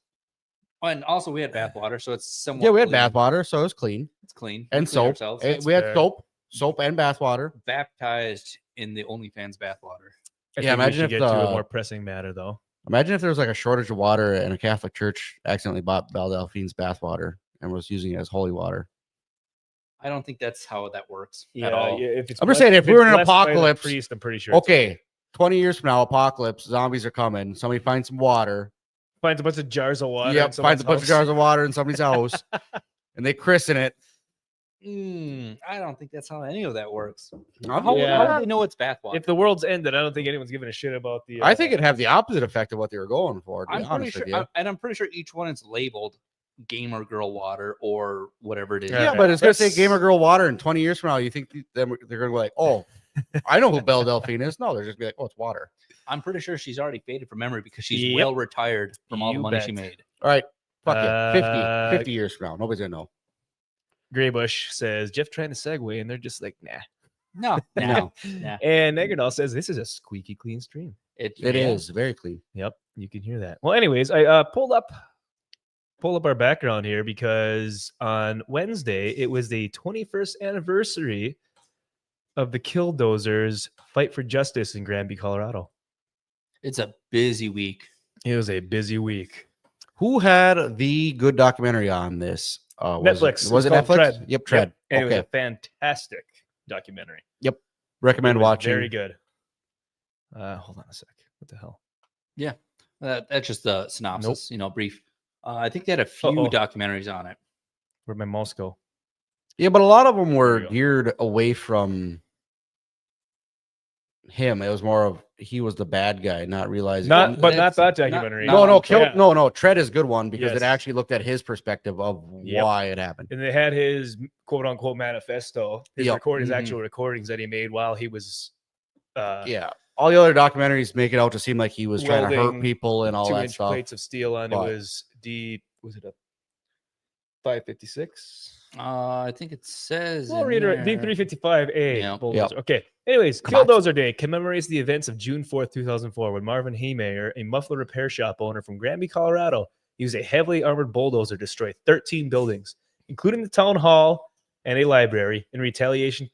And also, we had bath water, so it's somewhat. Yeah, we had clean. bath water, so it's clean. It's clean. And We clean soap. ourselves. Eh, That's we had fair. soap and bath water. Baptized in the OnlyFans bath water. I Yeah, think we imagine should if get to a the- more pressing matter though. Imagine if there was like a shortage of water and a Catholic church accidentally bought Belle Delphine's bath water and was using it as holy water. I don't think that's how that works at all. if it's I'm just saying, if we it's were in an blessed by the apocalypse- priest, I'm pretty sure. it's Okay, 20 years from now, apocalypse, zombies are coming. Somebody finds some water. finds a bunch of jars of water. Yep, finds a bunch of jars of water in somebody's house, and they christen it. I don't think that's how any of that works. I'm- How, Yeah. how do they know it's bath water? If the world's ended, I don't think anyone's giving a shit about the. I think it'd have the opposite effect of what they were going for. To be I'm pretty honest sure, with you. I'm pretty sure each one is labeled gamer girl water or whatever it is. Yeah, Yeah, but it's gonna say That's- gamer girl water, and 20 years from now, you think they're gonna be like, "Oh, I know who Belle Delphine is." No, they're just be like, "Oh, it's water." I'm pretty sure she's already faded from memory because she's Yep. well retired from all the You money she bet. made. All right, fuck Uh, it. 50 years from now, nobody's gonna know. Graybush says Jeff trying to segue, and they're just like, nah. No, No. nah. And Negerdal says this is a squeaky clean stream. It is very clean. Yep, you can hear that. Well, anyways, I pulled up our background here because on Wednesday it was the 21st anniversary of the Killdozers' fight for justice in Granby, Colorado. It's a busy week. It was a busy week. Who had the good documentary on this? Netflix. Was it It's called Netflix? Tread. Yep, Tread. And it was Okay, a fantastic documentary. recommend It was watching. Very good. Hold on a sec. What the hell? That's just the synopsis, brief. I think they had a few Uh-oh. documentaries on it. Where'd my mouse go? Yeah, but a lot of them There were you go. geared away from him. It was more of he was the bad guy, not realizing. Not that That's documentary. not- no, Yeah. no. Tread is a good one because Yes. it actually looked at his perspective of Yep. why it happened. And they had his quote unquote manifesto, his Yep. his Mhm. actual recordings that he made while he was Yeah, all the other documentaries make it out to seem like he was trying to hurt welding people and all that 2-inch stuff. plates of steel onto but- his was it a 556? I think it says Well, in reiterate there- D355A Yeah. bulldozer. Okay. Anyways, Come on. Killdozer Day commemorates the events of June 4th, 2004, when Marvin Heeymeyer, a muffler repair shop owner from Granby, Colorado, used a heavily armored bulldozer to destroy 13 buildings, including the town hall and a library, in retaliation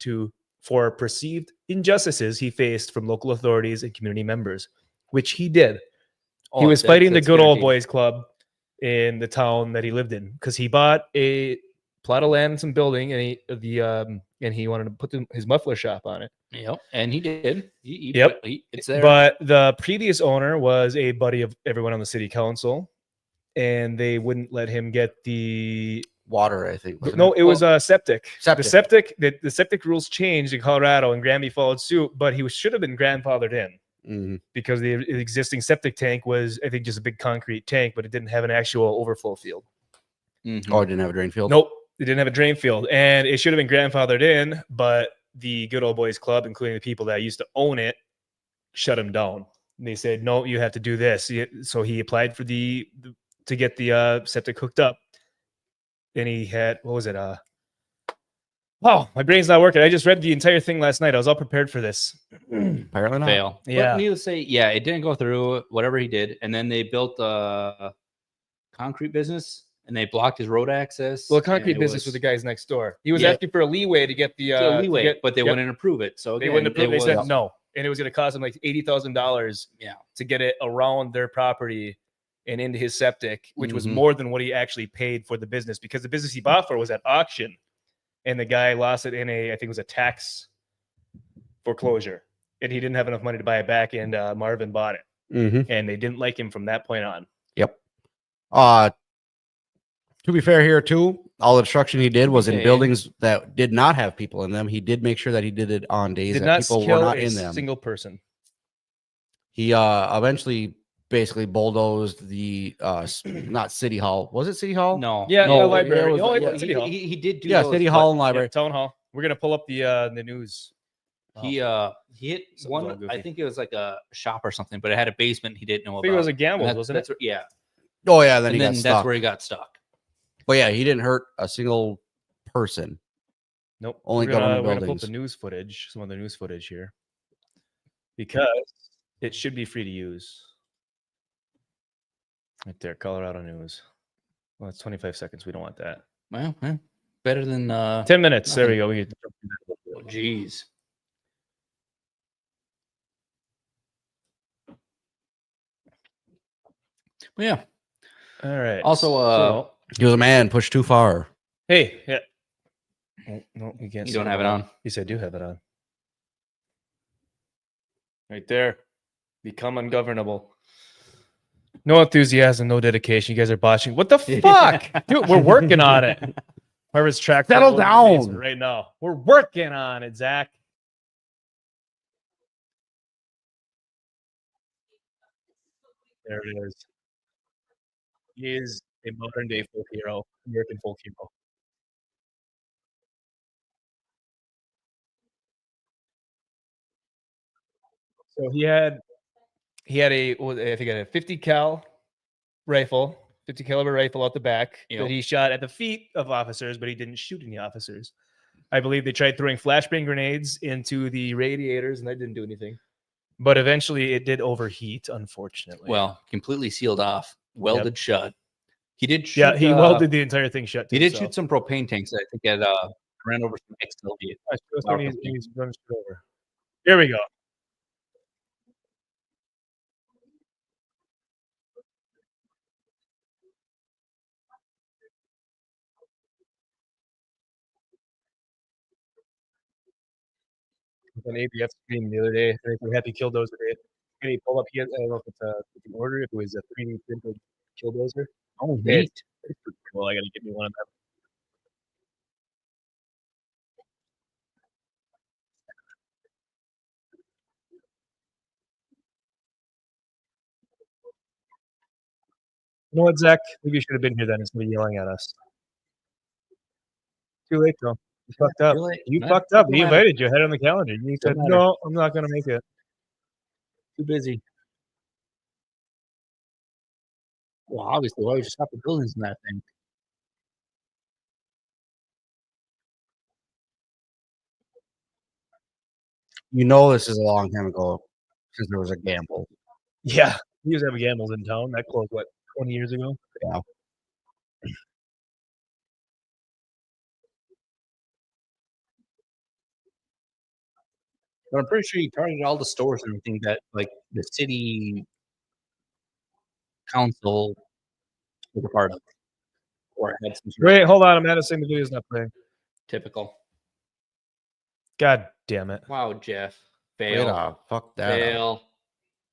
for perceived injustices he faced from local authorities and community members, which he did. He Oh, was that's- fighting the that's Good Old guaranteed. Boys Club in the town that he lived in because he bought a plot of land and some building, and he wanted to put his muffler shop on it. Yep, and he did. Yep. It's there. But the previous owner was a buddy of everyone on the city council, and they wouldn't let him get the. Water, I think. wasn't No, it was a septic. Septic. The septic rules changed in Colorado, and Granby followed suit. But he should have been grandfathered in Mhm. because the existing septic tank was, I think, just a big concrete tank, but it didn't have an actual overflow field. Mhm. Oh, it didn't have a drain field. Nope, it didn't have a drain field, and it should have been grandfathered in. But the Good Old Boys Club, including the people that used to own it, shut him down. And they said, "No, you have to do this." So he applied for to get the septic hooked up. And he had, what was it? Oh, my brain's not working. I just read the entire thing last night. I was all prepared for this. Apparently not. Fail. Yeah. But needless to say, yeah, it didn't go through. Whatever he did, and then they built a concrete business, and they blocked his road access. Well, and concrete it business was the guys next door. He was Yeah. asking for a leeway to get the a leeway, to get- but they yep, wouldn't approve it. So They again, wouldn't approve. it They said was- no, and it was going to cost them like $80,000 Yeah. to get it around their property and into his septic, which was Mhm. more than what he actually paid for the business because the business he bought for was at auction, and the guy lost it in I think it was a tax foreclosure, and he didn't have enough money to buy it back, and Marvin bought it, Mm-hmm. and they didn't like him from that point on. Yep. To be fair here too, all the destruction he did was in Okay. buildings that did not have people in them. He did make sure that he did it on days Did that not people were kill not a in them. single person. He eventually basically bulldozed the not city hall. Was it city hall? No. Yeah, No, the it library. was- Oh, it yeah, was City Hall. He did do Yeah, those, city but hall and Yeah, library. town hall. We're gonna pull up the news. He hit Something's all one. goofy. I think it was like a shop or something, but it had a basement he didn't know I about. think it was a gamble, And wasn't it? that's where- yeah. Oh yeah, then And he then got that's stuck. where he got stuck. But yeah, he didn't hurt a single person. Nope. Only we're government gonna pull up buildings. the news footage, some of the news footage here, because it should be free to use. Right there, Colorado news. Well, it's 25 seconds. We don't want that. Well, better than 10 minutes. There we Nothing. go. We can jump through that a little oh, bit. geez. Well, yeah. All right. Also, so, He was a man pushed too far. hey, yeah. Oh, no, you can't. You see don't have it on. Yes, I do have it on. Right there. Become ungovernable. No enthusiasm, no dedication. You guys are botching. What the fuck? Dude, we're working on it. Whoever's track Settle photo in the basement down. right now. We're working on it, Zach. There it is. He is a modern day folk hero, American folk hero. So he had I think he had a 50 cal rifle, 50 caliber rifle out the back Yep. that he shot at the feet of officers, but he didn't shoot any officers. I believe they tried throwing flashbang grenades into the radiators, and that didn't do anything. But eventually, it did overheat, unfortunately. Well, completely sealed off, welded shut. He did shoot. yeah, he welded the entire thing shut. to He did himself. shoot some propane tanks. I think at ran over some XLV. I suppose Power when company. he's running straight over. Here we go. An ABF stream the other day. I think we had the Killdozer day. And he pulled up. I don't know if it's an order. If it was a 3D printed Killdozer. Oh, Yeah, neat. it's pretty cool. I got to get me one of them. know what, Zach? Maybe you should have been here then instead of yelling at us. Too late, though. You fucked up. Too late. You No, fucked up. doesn't We matter. invited you. Had it on the calendar. You said, Doesn't matter. no, I'm not going to make it. Too busy. Well, obviously, why would you stop the buildings in that thing? You know, this is a long time ago since there was a gamble. Yeah. We used to have gambles in town. That closed, what, 20 years ago? Yeah. But I'm pretty sure you targeted all the stores and everything that, like, the city council was a part of, or had some sort of Wait, hold on. I'm not saying the video's not playing. typical. God damn it. Wow, Jeff. Wait, Fail. fuck that. up. Fail.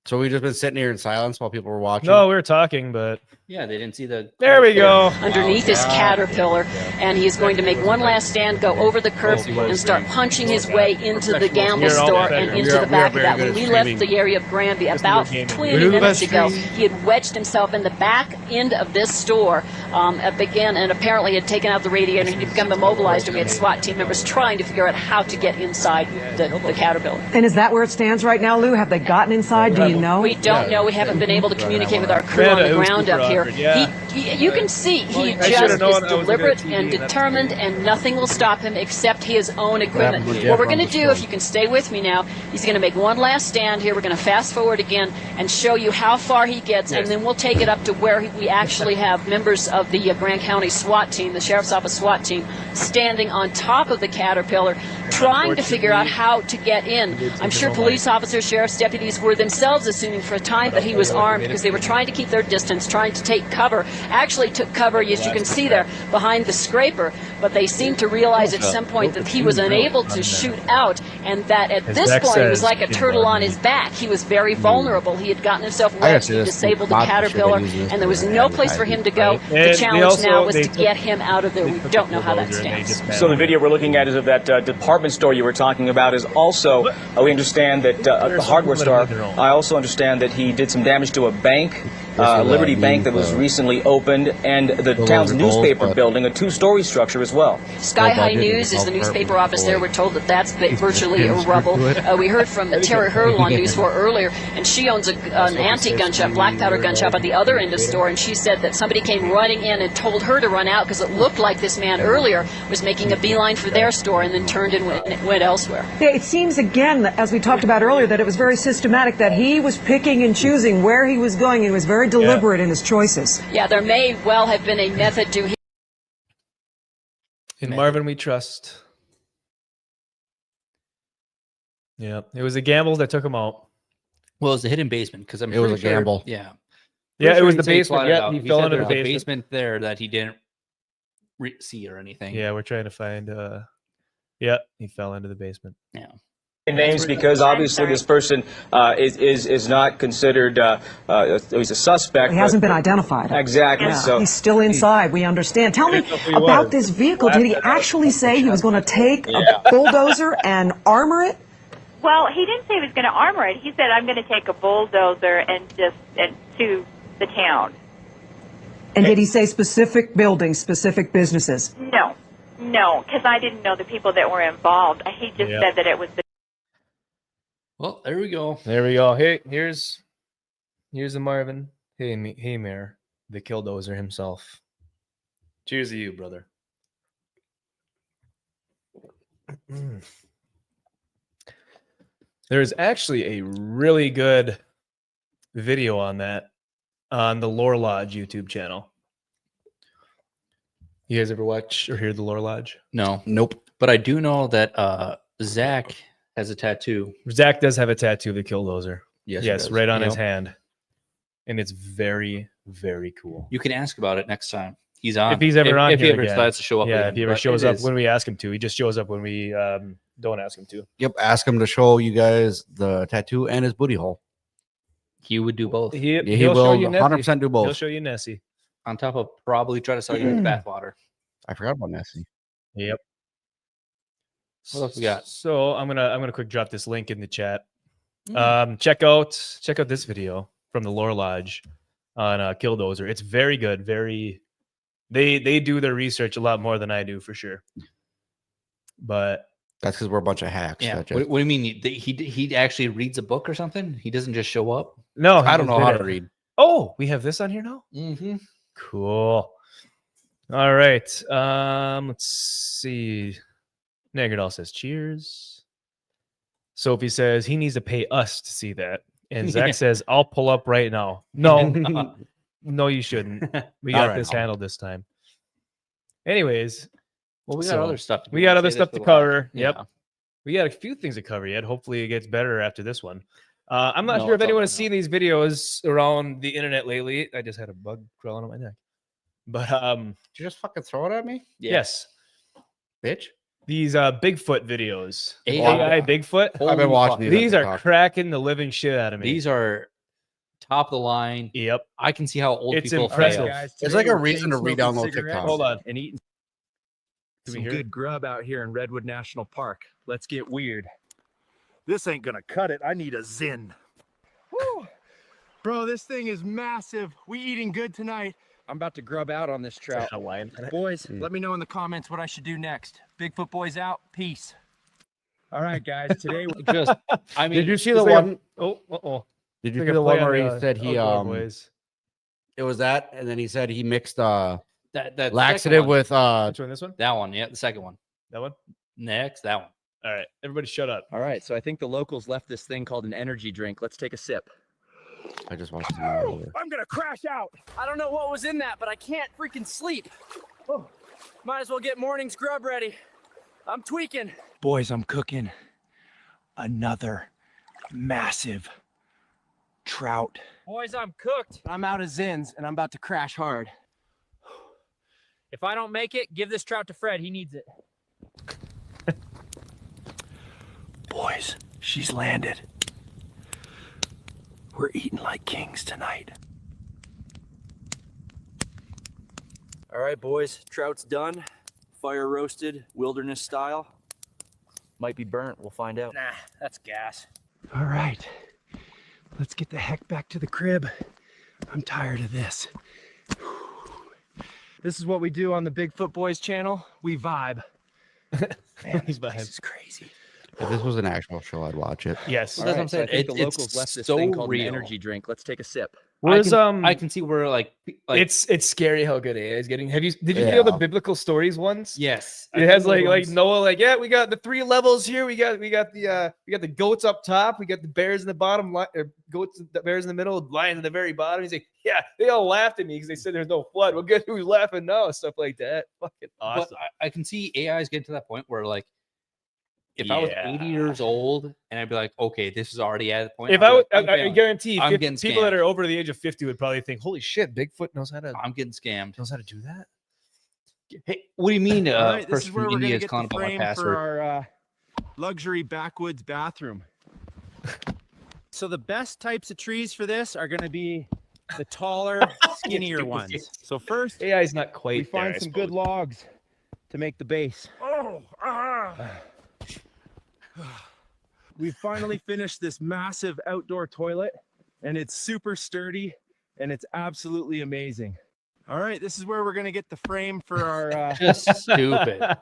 So we just been sitting here in silence while people were watching. No, we were talking, but Yeah, they didn't see the. there we go. Underneath this caterpillar, and he's going to make one last stand, go over the curb, and start punching his way into the gamble You're all store better. and into We are- the we are back of very that. good When at we left streaming. the area of Granby about gaming. 20 We're the minutes best ago, streaming. he had wedged himself in the back end of this store again, and apparently had taken out the radiator and he'd become immobilized, and we had SWAT team members trying to figure out how to get inside the caterpillar. And is that where it stands right now, Lou? Have they gotten inside? Do you know? We don't know. We haven't been able to communicate with our crew on Amanda, the it was ground super up here. awkward, yeah. You can see he I should've just known is I was looking at deliberate TV and and that's determined, and nothing will stop him except his own equipment. with What Jeff we're on going to the do, show? if you can stay with me now, he's going to make one last stand here. We're going to fast forward again and show you how far he gets, and then we'll take it up to where we actually have members of the Grant County SWAT team, the Sheriff's Office SWAT team, standing on top of the caterpillar, trying to figure out how to get in. I'm sure police officers, sheriff's deputies were themselves assuming for a time that he was armed because they were trying to keep their distance, trying to take cover. Actually took cover, as you can see there, behind the scraper, but they seemed to realize at some point that he was unable to shoot out, and that at As this Zach point it was says, like a it's turtle on Marvin. his back. He was very vulnerable. He had gotten himself gotta wedged, say he this, disabled the Bob should have caterpillar, used this and there was for no place for him to go. And The they challenge also- now was they to took- get him out of there. they We took don't the know how that bulldozer and they stands. dismantled So the it. video we're looking at is of that department store you were talking about is also, we understand that the hardware store, I also understand that he did some damage to a bank, Liberty Bank that was recently opened, and the town's newspaper building, a two-story structure as well. Sky High budget, News is the development newspaper office there. We're told that that's virtually a getting rubble. screwed to it. We heard from Terry Hurl on News 4 earlier, and she owns an anti-gun shop, black powder gun shop at the other end of the store, and she said that somebody came running in and told her to run out because it looked like this man earlier was making a beeline for their store and then turned and went elsewhere. Yeah, it seems again, as we talked about earlier, that it was very systematic, that he was picking and choosing where he was going. He was very deliberate in his choices. Yeah, there may well have been a method to his In Marvin we trust. Yeah, it was a gamble that took him out. Well, it was the hidden basement because I'm. It was pretty a sure- gamble. Yeah. Yeah, Pretty it was he the said he basement. plotted Yeah, out. he He fell said into there the was a basement. basement there that he didn't see or anything. Yeah, we're trying to find. Yeah, he fell into the basement. Yeah. Names because obviously this person is not considered, he's a suspect. He hasn't been identified. Exactly. Yeah, So he's still inside. We understand. Tell me Didn't know who he about was. this vehicle. Did he actually say he was going to take a bulldozer and armor it? Well, he didn't say he was going to armor it. He said, "I'm going to take a bulldozer and to the town." And did he say specific buildings, specific businesses? No, because I didn't know the people that were involved. He just Yeah. said that it was the Well, there we go. There we go. Hey, here's the Marvin Heeymeyer, the killdozer himself. Cheers to you, brother. There's actually a really good video on that on the Lore Lodge YouTube channel. You guys ever watch or hear the Lore Lodge? No, Nope. but I do know that Zach has a tattoo. Zach does have a tattoo of the killdozer. Yes, he Yes, does. right on his Yep. hand. And it's very, very cool. You can ask about it next time he's on. If he's ever on if he here ever again. decides to show up. Yeah, again, if he ever but shows it up is- when we ask him to. He just shows up when we don't ask him to. Yep. Ask him to show you guys the tattoo and his booty hole. he would do both Yeah, he he'll show will you 100% do Nessie. He'll both. show you Nessie. on top of probably try to sell you his bathwater. I forgot about Nessie. Yep. What else we got? So I'm gonna quick drop this link in the chat. Check out this video from the Lore Lodge. on Killdozer. It's very good. Very, they do their research a lot more than I do for sure. But That's because we're a bunch of hacks. Yeah. that just- What do you mean? He actually reads a book or something? He doesn't just show up? no, I don't know how to read. Oh, we have this on here now. Mm-hmm. Cool. All right. Let's see. Negerdal says cheers. Soapy says he needs to pay us to see that. And Zach says, I'll pull up right now. No, no, you shouldn't. We All got right, this now. handled this time. Anyways, Well, we got So, other stuff. we got other stuff to cover. Yep. Yeah. We got a few things to cover yet. Hopefully it gets better after this one. I'm not No, sure if it's all anyone good has seen these videos around the internet lately. I just had a bug crawling on my neck. But Did you just fucking throw it at me, yes, bitch? these Bigfoot videos. AI. AI Bigfoot. I've been watching these. These on are TikTok. cracking the living shit out of me. These are top of the line. Yep. I can see how old It's people impressive. fail. It's like a reason to re-download TikTok. Hold on. And eating Can we some hear good it? grub out here in Redwood National Park. Let's get weird. This ain't gonna cut it. I need a Zin. Woo. Bro, this thing is massive. We eating good tonight. I'm about to grub out on this trout. Hawaiian. Boys, let me know in the comments what I should do next. Bigfoot boys out. Peace. All right, guys. Today we're Just, I mean, Did you see the It's like a- one? Oh, uh-oh. Did you Like see a the play one on where the he said he Outdoor Boys. it was that, and then he said he mixed that laxative second one. with Which one? This one? that one. Yeah, the second one. That one? Next, that one. All right. Everybody shut up. all right. So I think the locals left this thing called an energy drink. Let's take a sip. I just watched it earlier. I'm gonna crash out. I don't know what was in that, but I can't freaking sleep. Oh, might as well get morning scrub ready. I'm tweaking. Boys, I'm cooking another massive trout. Boys, I'm cooked. I'm out of Zins and I'm about to crash hard. If I don't make it, give this trout to Fred. He needs it. Boys, she's landed. We're eating like kings tonight. All right, boys, trout's done. Fire roasted, wilderness style. Might be burnt, we'll find out. Nah, that's gas. All right, let's get the heck back to the crib. I'm tired of this. This is what we do on the Bigfoot Boys channel. We vibe. Man, He's this behind. is crazy. If this was an actual show, I'd watch it. Yes. Well, that's what I'm so I saying. think the It's locals left this so thing called an real. energy drink. Let's take a sip. Where's I can see where like it's scary how good AI is getting. Did you feel the Yeah. biblical stories ones? yes, It has like Noah, like, yeah, we got the 3 levels here. We got the goats up top, we got the bears in the bottom, goats, the bears in the middle, lions in the very bottom. He's like, yeah, they all laughed at me because they said there's no flood. Well, guess who's laughing now? Stuff like that. Fucking awesome. But I can see AIs getting to that point where like if I was Yeah. 80 years old and I'd be like, okay, this is already at the point. If I'd be I would, like, I'm I failing. guarantee I'm 50 getting people that scammed. are over the age of 50 would probably think, holy shit, Bigfoot knows how to scammed. do that. Hey, what do you mean? All right, this Person is where from we're India gonna is get calling the about my frame for password. our luxury backwoods bathroom. So the best types of trees for this are gonna be the taller, skinnier ones. So first, AI is not quite we there, find I some good suppose. logs to make the base. We finally finished this massive outdoor toilet, and it's super sturdy, and it's absolutely amazing. All right, this is where we're gonna get the frame for our. Just stupid.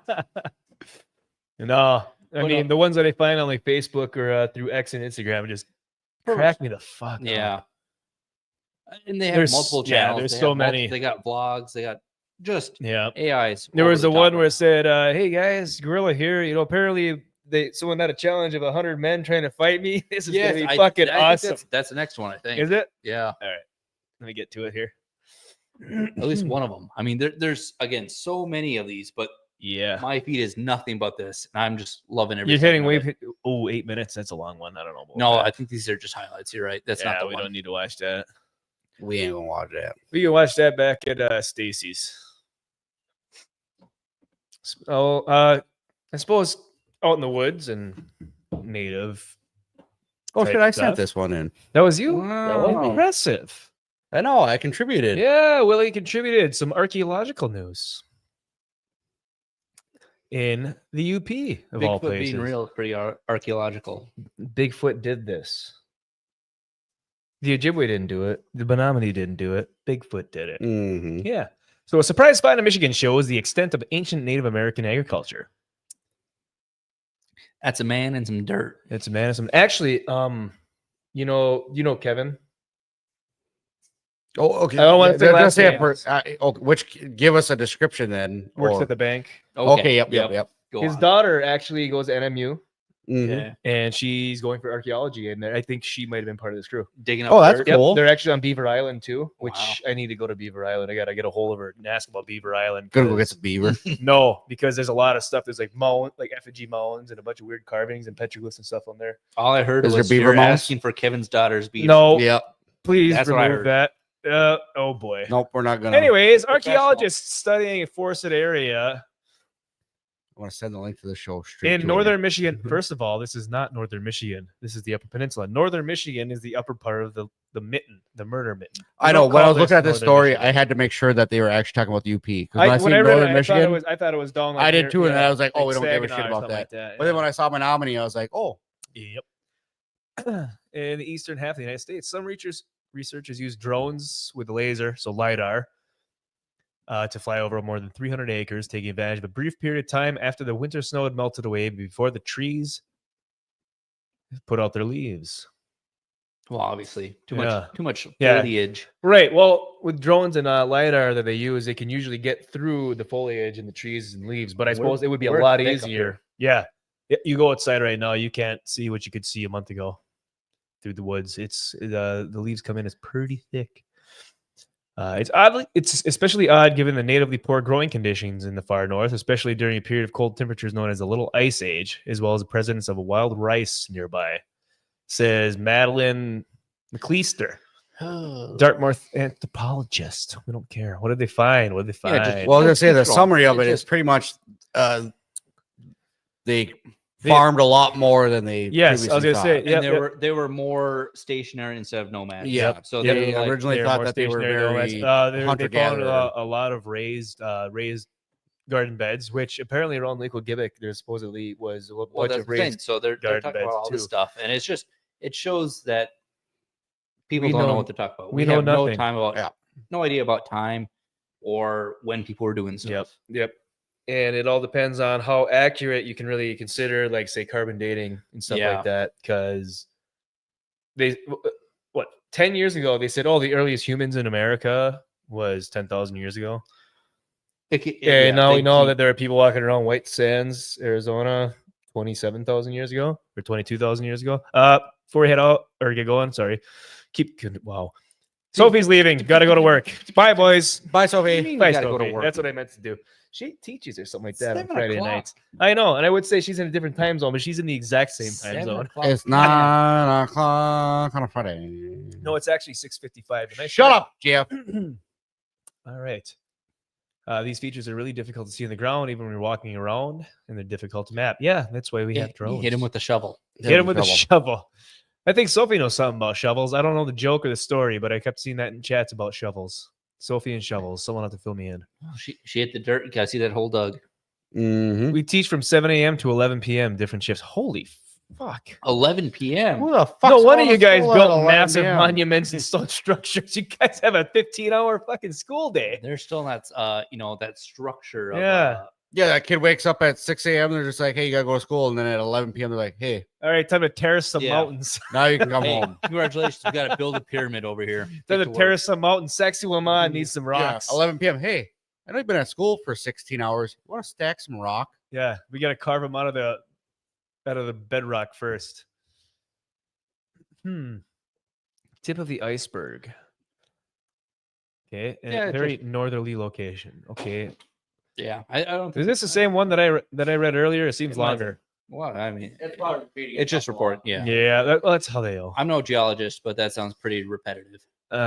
No, I Put mean up- the ones that I find on like Facebook or through X and Instagram just crack me the fuck up. Yeah. And they have There's- multiple yeah, channels. there's They so have many. They got vlogs. They got just Yeah. AIs. There was the over one top where it of said, "Hey guys, gorilla here. You know, apparently someone had a challenge of 100 men trying to fight me. This is Yes, gonna be I fucking think awesome." That's the next one, I think. Is it? Yeah, All right, let me get to it here. at least one of them. I mean, there's again so many of these, but Yeah, my feed is nothing but this, and I'm just loving every. you're hitting second of wave. it. Oh, 8 minutes. That's a long one. I don't know. About No, that. I think these are just highlights. You're right. That's not the we one. don't need to watch that. We ain't gonna watch that. We can watch that back at Stacy's. Oh, I suppose out in the woods and native. Oh type shit! I stuff. sent this one in. That was you. That Wow. was impressive. I know. I contributed. Yeah, Willie contributed some archaeological news in the UP of all Bigfoot places. being real is pretty archaeological. Bigfoot did this. The Ojibwe didn't do it. The Menominee didn't do it. Bigfoot did it. Mm-hmm. Yeah. So a surprise find in Michigan shows the extent of ancient Native American agriculture. That's a man and some dirt. It's a man and some. Actually, you know Kevin. Oh, okay. I don't want to say last say name. which give us a description then. Works at the bank. Okay. Yep. His daughter actually goes to NMU. Mm-hmm. Yeah. And she's going for archaeology, and I think she might have been part of this crew. Digging up. Oh, that's dirt. cool. They're actually on Beaver Island too, which Wow. I need to go to Beaver Island. I gotta get a hold of her and ask about Beaver Island. Gonna go get some beaver. No, because there's a lot of stuff. There's like effigy mounds and a bunch of weird carvings and petroglyphs and stuff on there. All I heard Is there was beaver you're mounds? asking for Kevin's daughter's beaver. No, Yep. please That's what I remove heard. that. Oh boy. Nope, we're not gonna. Anyways, Professional. archaeologists studying a forested area I want to send the link to the show straight in to northern it. Michigan. First of all, this is not northern Michigan. This is the Upper Peninsula. Northern Michigan is the upper part of the mitten, the murder mitten. I We know. don't When I call was looking at this Northern story, Michigan. I had to make sure that they were actually talking about the UP. Because when I When see I read northern it, Michigan, I thought it was down. Like I did near- too, and yeah, I was like, "Oh, we don't give a Saginaw shit or about something like that." that. But then when I saw Menominee, I was like, "Oh, Yep. In the eastern half of the United States, some researchers use drones with laser, so LiDAR, to fly over more than 300 acres, taking advantage of a brief period of time after the winter snow had melted away before the trees put out their leaves. Well, obviously, too Yeah. much Yeah. foliage. Right. Well, with drones and LiDAR that they use, they can usually get through the foliage and the trees and leaves, but I suppose it would be a we're lot thick up easier. Yeah. You go outside right now, you can't see what you could see a month ago through the woods. It's the leaves come in as pretty thick. It's especially odd given the natively poor growing conditions in the far north, especially during a period of cold temperatures known as the Little Ice Age, as well as the presence of a wild rice nearby, says Madeline McLeister, Dartmouth anthropologist. We don't care. What did they find? What did they find? Yeah, well, I was gonna say the It's wrong. summary of It's it is just- pretty much they farmed a lot more than they. Yes, I was previously gonna say, thought. yeah. And they were more stationary instead of nomads. Yeah. So Yeah, they they were like, originally They're thought more that they were stationary very nomads. They found hunter-gatherer. a lot of raised garden beds, which apparently around Lake Gibbik there supposedly was a well, bunch that's of the thing. raised. So they're garden talking about beds, all this too. stuff, and it shows that people We don't know know- what to talk about. we We know have no nothing. time about Yeah. no idea about time or when people were doing stuff. Yep. And it all depends on how accurate you can really consider, like, say, carbon dating and stuff Yeah. like that. Because 10 years ago, they said, oh, the earliest humans in America was 10,000 years ago. And now we know that there are people walking around White Sands, Arizona, 27,000 years ago or 22,000 years ago. Before we head out or get going, sorry. Wow. Sophie's leaving. Got to go to work. Bye, boys. Bye, Sophie. Bye, gotta go to Sophie. work? That's what I meant to do. She teaches or something like that on 7 Friday o'clock. nights. I know, and I would say she's in a different time zone, but she's in the exact same time 7 zone. o'clock. It's 9:00 on a Friday. No, it's actually 6:55. Shut up, Jeff. All right. These features are really difficult to see on the ground, even when you're walking around, and they're difficult to map. Yeah, that's why we Yeah, have you drones. hit him with a shovel. Hit him with a shovel. I think Sophie knows something about shovels. I don't know the joke or the story, but I kept seeing that in chats about shovels. Sophie and shovels. Someone have to fill me in. Oh, she hit the dirt. You gotta see that hole dug. Mm-hmm. We teach from 7 a.m. to 11 p.m. different shifts. Holy fuck. 11 p.m. Who the fuck? No wonder you guys built massive monuments and stone structures. You guys have a 15-hour fucking school day. They're still in that that structure of Yeah. Yeah, that kid wakes up at 6 a.m. They're just like, "Hey, you gotta go to school," and then at 11 p.m. they're like, "Hey, All right, time to terrace some Yeah. mountains. now you can come hey, home." congratulations, you gotta build a pyramid over here. Time Get to to work. terrace some mountains. Sexy woman needs some Yeah, rocks. 11 p.m. Hey, I know you've been at school for 16 hours. You want to stack some rock? Yeah, we got to carve them out of the bedrock first. Tip of the iceberg. Okay, Yeah, very northerly location. Okay, Yeah, I don't. is this the same one that I read earlier? It seems It might longer. Well, I mean, It's probably repeating. it's just report. Yeah. That's how they go. I'm no geologist, but that sounds pretty repetitive.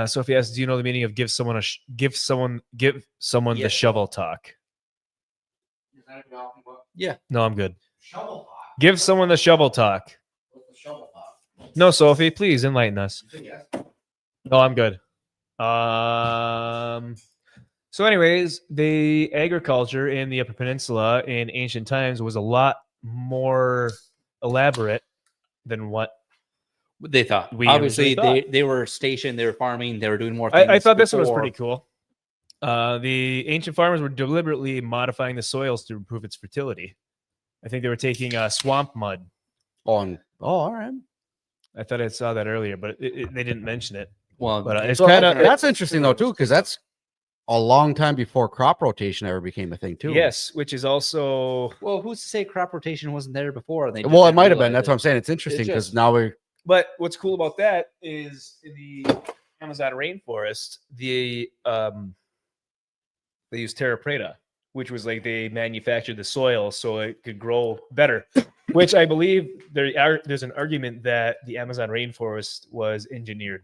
Sophie asks, "Do you know the meaning of give someone the Yes. shovel talk?" Yeah. No, I'm good. Shovel talk. Give someone the shovel talk. What's the shovel talk? No, Sophie, please enlighten us. Yes. No, I'm good. So anyways, the agriculture in the Upper Peninsula in ancient times was a lot more elaborate than what They thought. We Obviously, originally thought. they were stationed, they were farming, they were doing more things. I thought this one was before. pretty cool. The ancient farmers were deliberately modifying the soils to improve its fertility. I think they were taking swamp mud. All right. I thought I saw that earlier, but they didn't mention it. Well, But it's So kind of that's interesting though too, because that's a long time before crop rotation ever became a thing too. yes, which is also well, who's to say crop rotation wasn't there before? They Well, it didn't might have been. realize That's it. what I'm saying. It's interesting because just- now we're But what's cool about that is in the Amazon rainforest, they use terra preta, which was like they manufactured the soil so it could grow better. Which I believe there's an argument that the Amazon rainforest was engineered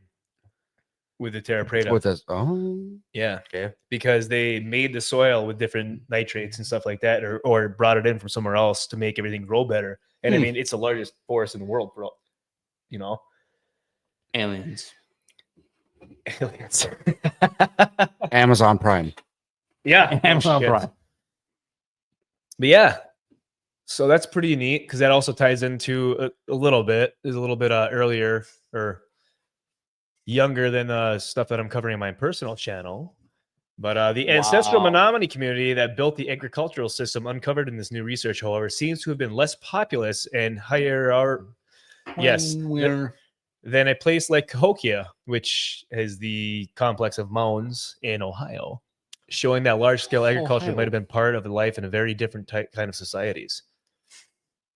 with the terra preta. with us. Oh, Yeah, okay. because they made the soil with different nitrates and stuff like that, or brought it in from somewhere else to make everything grow better. And I mean, it's the largest forest in the world, bro. You know, aliens. aliens. Amazon Prime. Yeah, Amazon shit. Prime. But yeah, so that's pretty neat because that also ties into a little bit. Is a little bit earlier or younger than stuff that I'm covering in my personal channel. But the ancestral Wow. Menominee community that built the agricultural system uncovered in this new research, however, seems to have been less populous and higher. Yes, than a place like Cahokia, which is the complex of mounds in Ohio, showing that large-scale agriculture Ohio. might have been part of life in a very different kind of societies.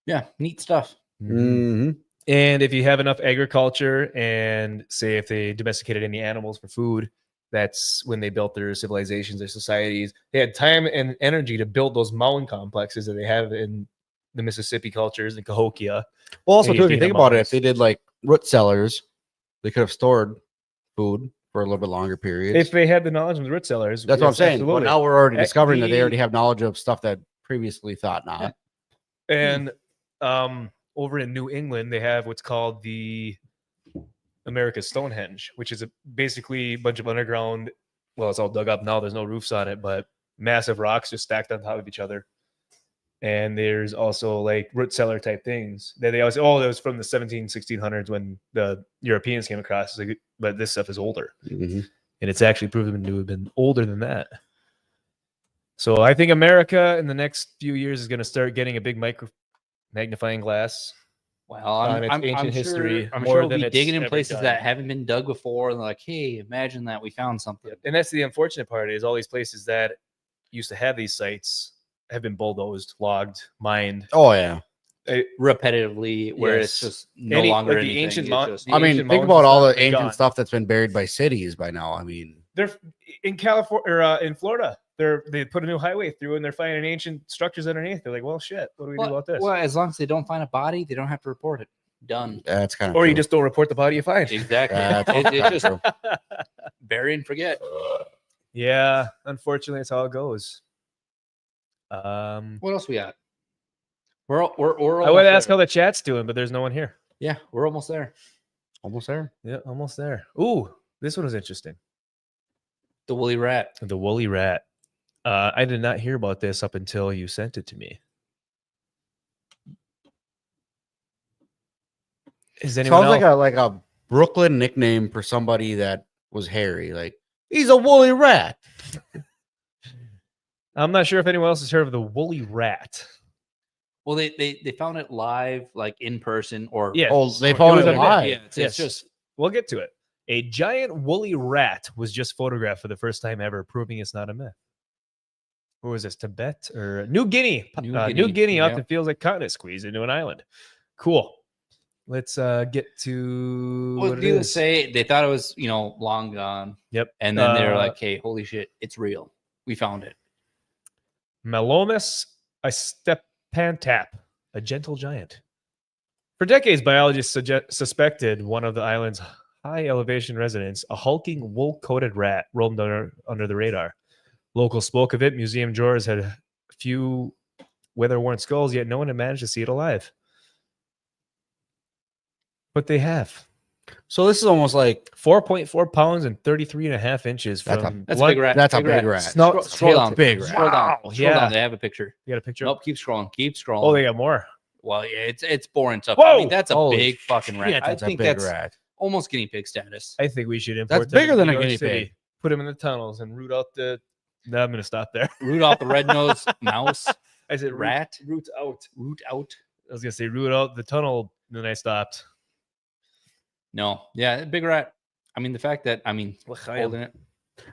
Yeah, neat stuff. Mm-hmm. And if you have enough agriculture and say if they domesticated any animals for food, that's when they built their civilizations, their societies. They had time and energy to build those mound complexes that they have in the Mississippi cultures and Cahokia. Well, also And too, if you Indiana think about it, mounds. if they did like root cellars, they could have stored food for a little bit longer periods. If they had the knowledge of the root cellars, That's what I'm yes, saying. But absolutely. now we're already Eh, discovering that they the- already have knowledge of stuff that previously thought not. And over in New England, they have what's called the America's Stonehenge, which is basically a bunch of underground. Well, it's all dug up now. There's no roofs on it, but massive rocks just stacked on top of each other. And there's also like root cellar type things that they always say, oh, that was from the 1600s when the Europeans came across. It's like, but this stuff is older. Mm-hmm. And it's actually proven to have been older than that. So I think America in the next few years is going to start getting a big magnifying glass. Well, on its ancient history Sure, I'm more sure we'll than be it's digging in ever places done. that haven't been dug before. And they're like, hey, imagine that we found something. And that's the unfortunate part is all these places that used to have these sites have been bulldozed, logged, mined. Oh yeah. Repetitively, where it's Yes. just no longer like the anything. ancient It's mount- just- the I mean, ancient think mounds about and all stuff, the they're ancient gone. stuff that's been buried by cities by now. I mean, They're in California or in Florida. They put a new highway through and they're finding ancient structures underneath. They're like, well, shit, what do we do about this? Well, as long as they don't find a body, they don't have to report it. Done. that's kind of Or you just don't report the body you find. Exactly. That's It's just true. bury and forget. Yeah, unfortunately, that's how it goes. What else we got? We're I almost would ask there. how the chat's doing, but there's no one here. Yeah, we're almost there. almost there. Yeah, almost there. Ooh, this one was interesting. The woolly rat. The woolly rat. I did not hear about this up until you sent it to me. Is anyone Sounds else? like a Brooklyn nickname for somebody that was hairy. Like he's a woolly rat. I'm not sure if anyone else has heard of the woolly rat. Well, they found it live, like in person, or Yeah. Oh, they It found was it a myth. live. yeah, it's Yes. just We'll get to it. A giant woolly rat was just photographed for the first time ever, proving it's not a myth. Where was this? Tibet or New Guinea? New New Guinea, Guinea yeah. often feels like continent squeezed into an island. Cool. Let's get to. well, what it needless is. to say, they thought it was long gone, Yep. and then they were Uh, like, "Hey, holy shit, it's real! We found it." Melomus istepantap, a gentle giant. For decades, biologists suspected one of the island's high elevation residents, a hulking wool-coated rat, roamed under the radar. Locals spoke of it. Museum drawers had a few weather-worn skulls, yet no one had managed to see it alive. But they have. So this is almost like 4.4 pounds and 33.5 inches That's a- from That's blunt- a big rat. that's a big rat. Scroll- Scroll down. big rat. Scroll down. Wow, Scroll yeah. down. They have a picture. You got a picture? Nope. Keep scrolling. Keep scrolling. Oh, they got more. Well, yeah, it's boring stuff. Whoa! I mean, that's a Holy big fucking rat. shit, I that's a think big that's rat. almost guinea pig status. I think we should import That's them bigger to than New a York guinea City, pig. put them in the tunnels and root out the. No, I'm gonna stop there. Rudolph the red-nosed mouse. I said Rat. root out. Root out. I was gonna say root out the tunnel, and then I stopped. No. Yeah, big rat. I mean, the fact that holding it.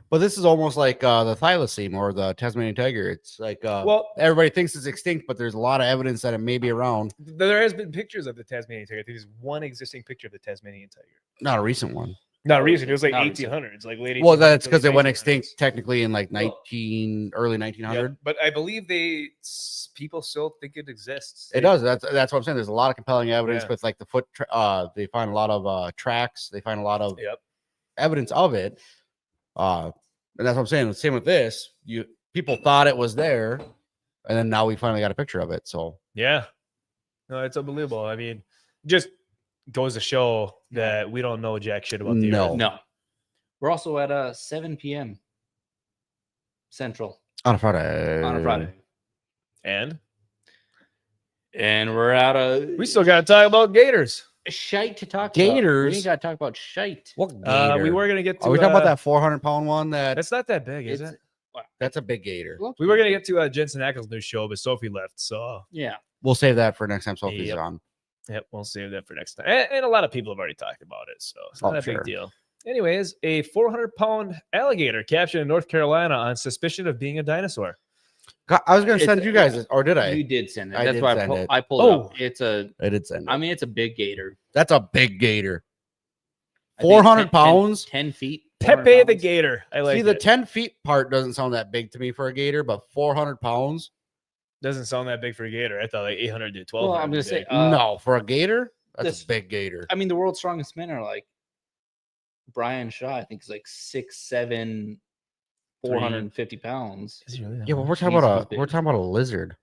But this is almost like the thylacine or the Tasmanian tiger. It's like Well, everybody thinks it's extinct, but there's a lot of evidence that it may be around. there has been pictures of the Tasmanian tiger. I think there's one existing picture of the Tasmanian tiger. Not a recent one. Not recent. It was like Not recent. 1800s, like late. Well, that's 1800s, because they early went 1900s. extinct technically in like Well, early 1900. Yeah, but I believe people still think it exists. It does. That's what I'm saying. There's a lot of compelling evidence Yeah. with like the foot. They find a lot of tracks. They find a lot of Yep. evidence of it. And that's what I'm saying. The same with this. People thought it was there, and then now we finally got a picture of it. So Yeah. No, it's unbelievable. I mean, just goes to show that we don't know jack shit about the No. earth. No. We're also at 7 p.m. Central on a Friday. on a Friday. And We're out of we still got to talk about gators. shite to talk about. Gators? We got to talk about shite. What We gator? were gonna get to. Are we talking about that 400-pound one? That's not that big, is it? That's a big gator. We were gonna get to Jensen Ackles' new show, but Sophie left, so Yeah. We'll save that for next time Sophie's Yep. on. yep, we'll save that for next time. And a lot of people have already talked about it, so it's not Oh, a sure. big deal. Anyways, a 400-pound alligator captured in North Carolina on suspicion of being a dinosaur. I was going to It's- send you guys this, or did I? You did send it. I That's did why send it. I pulled Oh. it up. I did send it. I mean, it's a big gator. That's a big gator. I think 400 pounds? 10 feet. 400 Pepe the pounds. gator. I like See, the it. 10 feet part doesn't sound that big to me for a gator, but 400 pounds? Doesn't sound that big for a gator. I thought like 800 to 1200. Well, I'm going to say, No, for a gator, that's this- a big gator. I mean, the world's strongest men are like Brian Shaw, I think is like 6'7", 450 pounds. Is he really that Yeah, but much? we're talking Jesus about is big. we're talking about a lizard.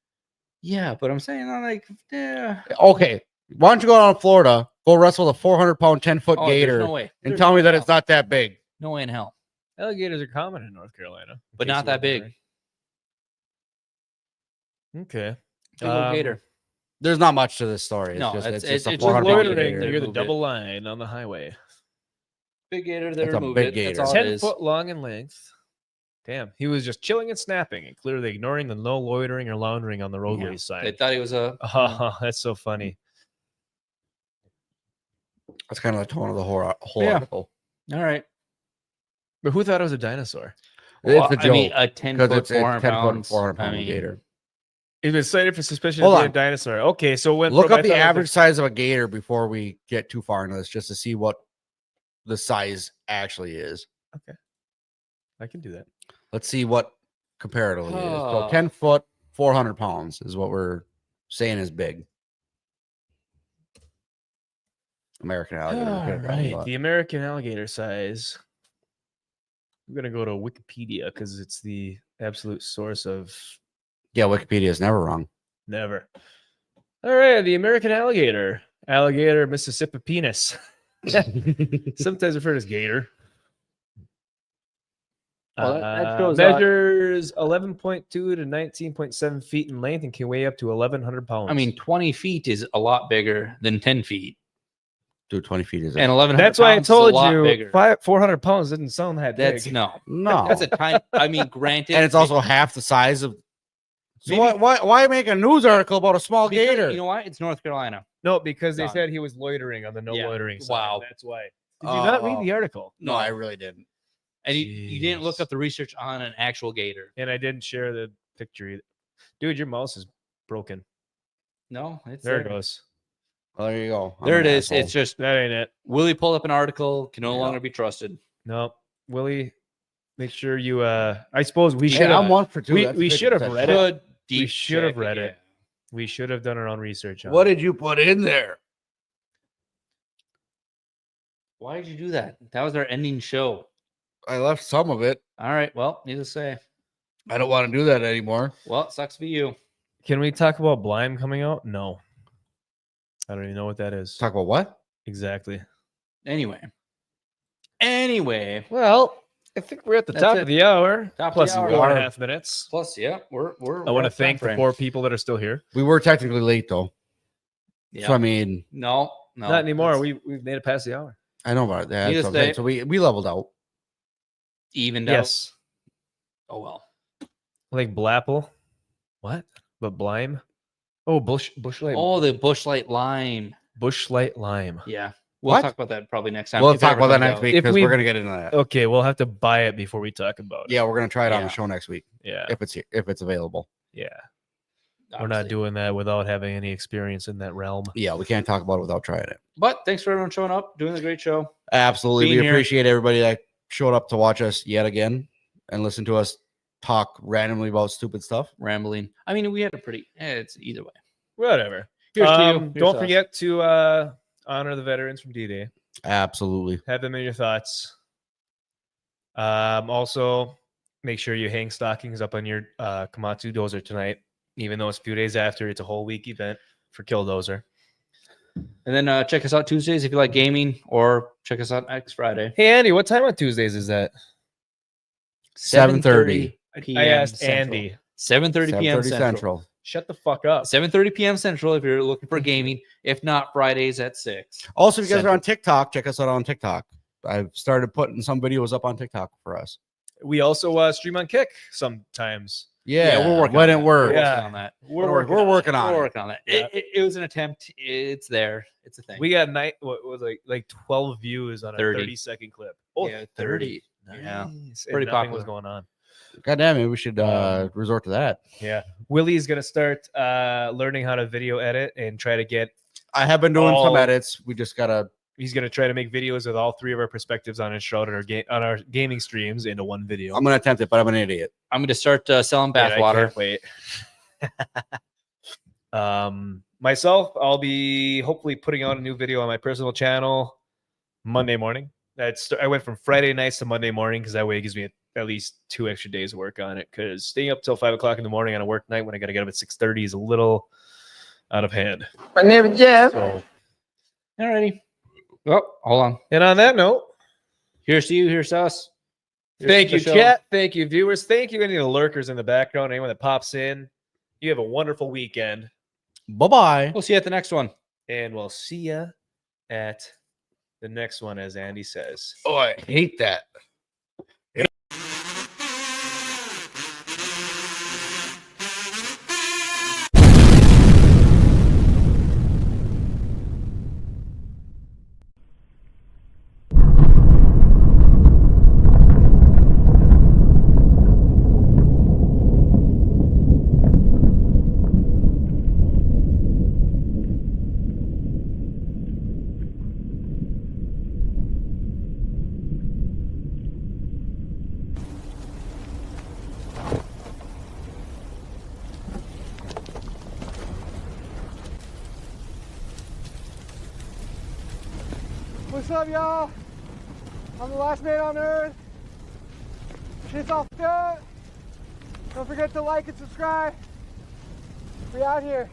Yeah, but I'm saying like, yeah. Okay, why don't you go down to Florida, go wrestle with a 400-pound, 10-foot Oh, there's gator, no way. and There's tell no me that way it's in hell. not that big? No way in hell. Alligators are common in North Carolina, in But case not you that were big. wondering. Okay. Big old gator. There's not much to this story. It's No, just, it's- it's just a it's just 400 loitering. gator. Loitering near the Move double it. line on the highway. Big gator That's that a removed big it. gator. That's all it 10 is. foot long in length. Damn. He was just chilling and snapping and clearly ignoring the no loitering or loungering on the roadway They sign. thought he was a. Oh, that's so funny. That's kind of the tone of the whole Yeah. article. All right. But who thot it was a dinosaur? Well, It's a I mean, joke. a 10 Because foot, it's 400 10 foot, pounds. 400 I pound mean, gator. He's been cited for suspicion Hold of being on. a dinosaur. Okay, so when Look up the average size of a gator before we get too far into this, just to see what the size actually is. I can do that. Let's see what comparatively is. So Oh. 10 foot, 400 pounds is what we're saying is big. American alligator. All we could've right, done, the American alligator size. I'm gonna go to Wikipedia because it's the absolute source of but- yeah, Wikipedia is never wrong. never. All right, the American alligator, alligator Mississippi penis, sometimes referred as gator. Well, that shows measures 11.2 to 19.7 feet in length and can weigh up to 1,100 pounds. I mean, 20 feet is a lot bigger than 10 feet. Dude, 20 feet is And 1,100 that's why I pounds is a told lot you bigger. 400 pounds didn't sound that That's big. no. no. That's a tiny. I mean, granted. And it's also half the size of. So Maybe- why make a news article about a small because, gator? You know why? It's North Carolina. No, because they Done. said he was loitering on the no Yeah. loitering sign. Wow. That's why. Did you not read Oh. the article? No, I really didn't. And you didn't look Jeez. up the research on an actual gator. And I didn't share the picture either. Dude, your mouse is broken. No, it's There it goes. Well, there you go. I'm There an it is. asshole. It's just That ain't it. Willie pulled up an article, can no Yeah. longer be trusted. No, Willie, make sure you. I suppose we Hey, should I'm have. 1 for 2. we- That's we should have 50%. read it. Good. We deep should have check, read yeah. it. We should have done our own research on. What it. did you put in there? Why did you do that? That was our ending show. I left some of it. All right. Well, needless to say. I don't want to do that anymore. Well, it sucks for you. Can we talk about Blime coming out? No. I don't even know what that is. Talk about what? Exactly. Anyway. Well, I think we're at the That's top it. of the hour. Top of Plus the hour. 1.5 minutes. Plus, yeah, we're I want to at thank the time 4 people that are still here. We were technically late though. Yeah. So I mean, no, Not anymore. We've made it past the hour. I know about that. Needless That's what I'm saying. to So we leveled out. Evened out. Yes. Oh well. Like Blapple. What? But Blime. Oh, Bushlight. Oh, the Bushlight Lime. Bushlight Lime. Yeah. We'll What? talk about that probably next time. We'll if it talk ever about that comes next out. week If because we- we're gonna get into that. Okay, we'll have to buy it before we talk about it. Yeah, we're gonna try it on Yeah. the show next week Yeah. if it's available. Yeah. We're not Obviously. doing that without having any experience in that realm. Yeah, we can't talk about it without trying it. But thanks for everyone showing up, doing a great show. Absolutely, Being we here. appreciate everybody that showed up to watch us yet again and listen to us talk randomly about stupid stuff. Rambling. I mean, we had a pretty. It's either way. Whatever. Here's to you. Here's Don't to us. forget to honor the veterans from D-Day. Absolutely. Have them in your thoughts. Also, make sure you hang stockings up on your Komatsu dozer tonight. Even though it's a few days after, it's a whole week event for Killdozer. And then check us out Tuesdays if you like gaming, or check us out next Friday. Hey, Andy, what time on Tuesdays is that? 7:30 I asked Andy. 7:30 p.m. 7:30 Central. Shut the fuck up. 7:30 p.m. Central if you're looking for gaming. If not, Fridays at 6. Also, if you guys Central. are on TikTok, check us out on TikTok. I've started putting some videos up on TikTok for us. We also stream on Kick sometimes. Yeah, we're working when on it that. works. We're Yeah. working on that. We're working on We're it. working on that. Yeah. It was an attempt. It's there. It's a thing. We got what was like 12 views on a 30. 30-second clip. Oh, Yeah, 30. Yeah. Nice. Pretty And nothing was popular. going on. God damn it, we should resort to that. Yeah. Willie's gonna start learning how to video edit and try to get. I have been doing some All- edits. We just gotta. He's gonna try to make videos with all three of our perspectives on his show and on our gaming streams into one video. I'm gonna attempt it, but I'm an idiot. I'm going to start selling Dude, I bathwater. can't wait. Myself, I'll be hopefully putting out a new video on my personal channel Monday morning. I went from Friday nights to Monday morning because that way it gives me at least 2 extra days of work on it. Because staying up till 5 o'clock in the morning on a work night when I got to get up at 6:30 is a little out of hand. My name is Jeff. So, Alrighty. Oh, hold on. and on that note, Here's to you. Here's to us. Here's thank to you, the show. chat. Thank you, viewers. Thank you, any of the lurkers in the background, anyone that pops in. You have a wonderful weekend, Bye bye. We'll see you at the next one. and we'll see you at the next one, as Andy says. Oh, I hate that. What's up, y'all? I'm the last man on earth. Shit's all good. Don't forget to like and subscribe. We out here.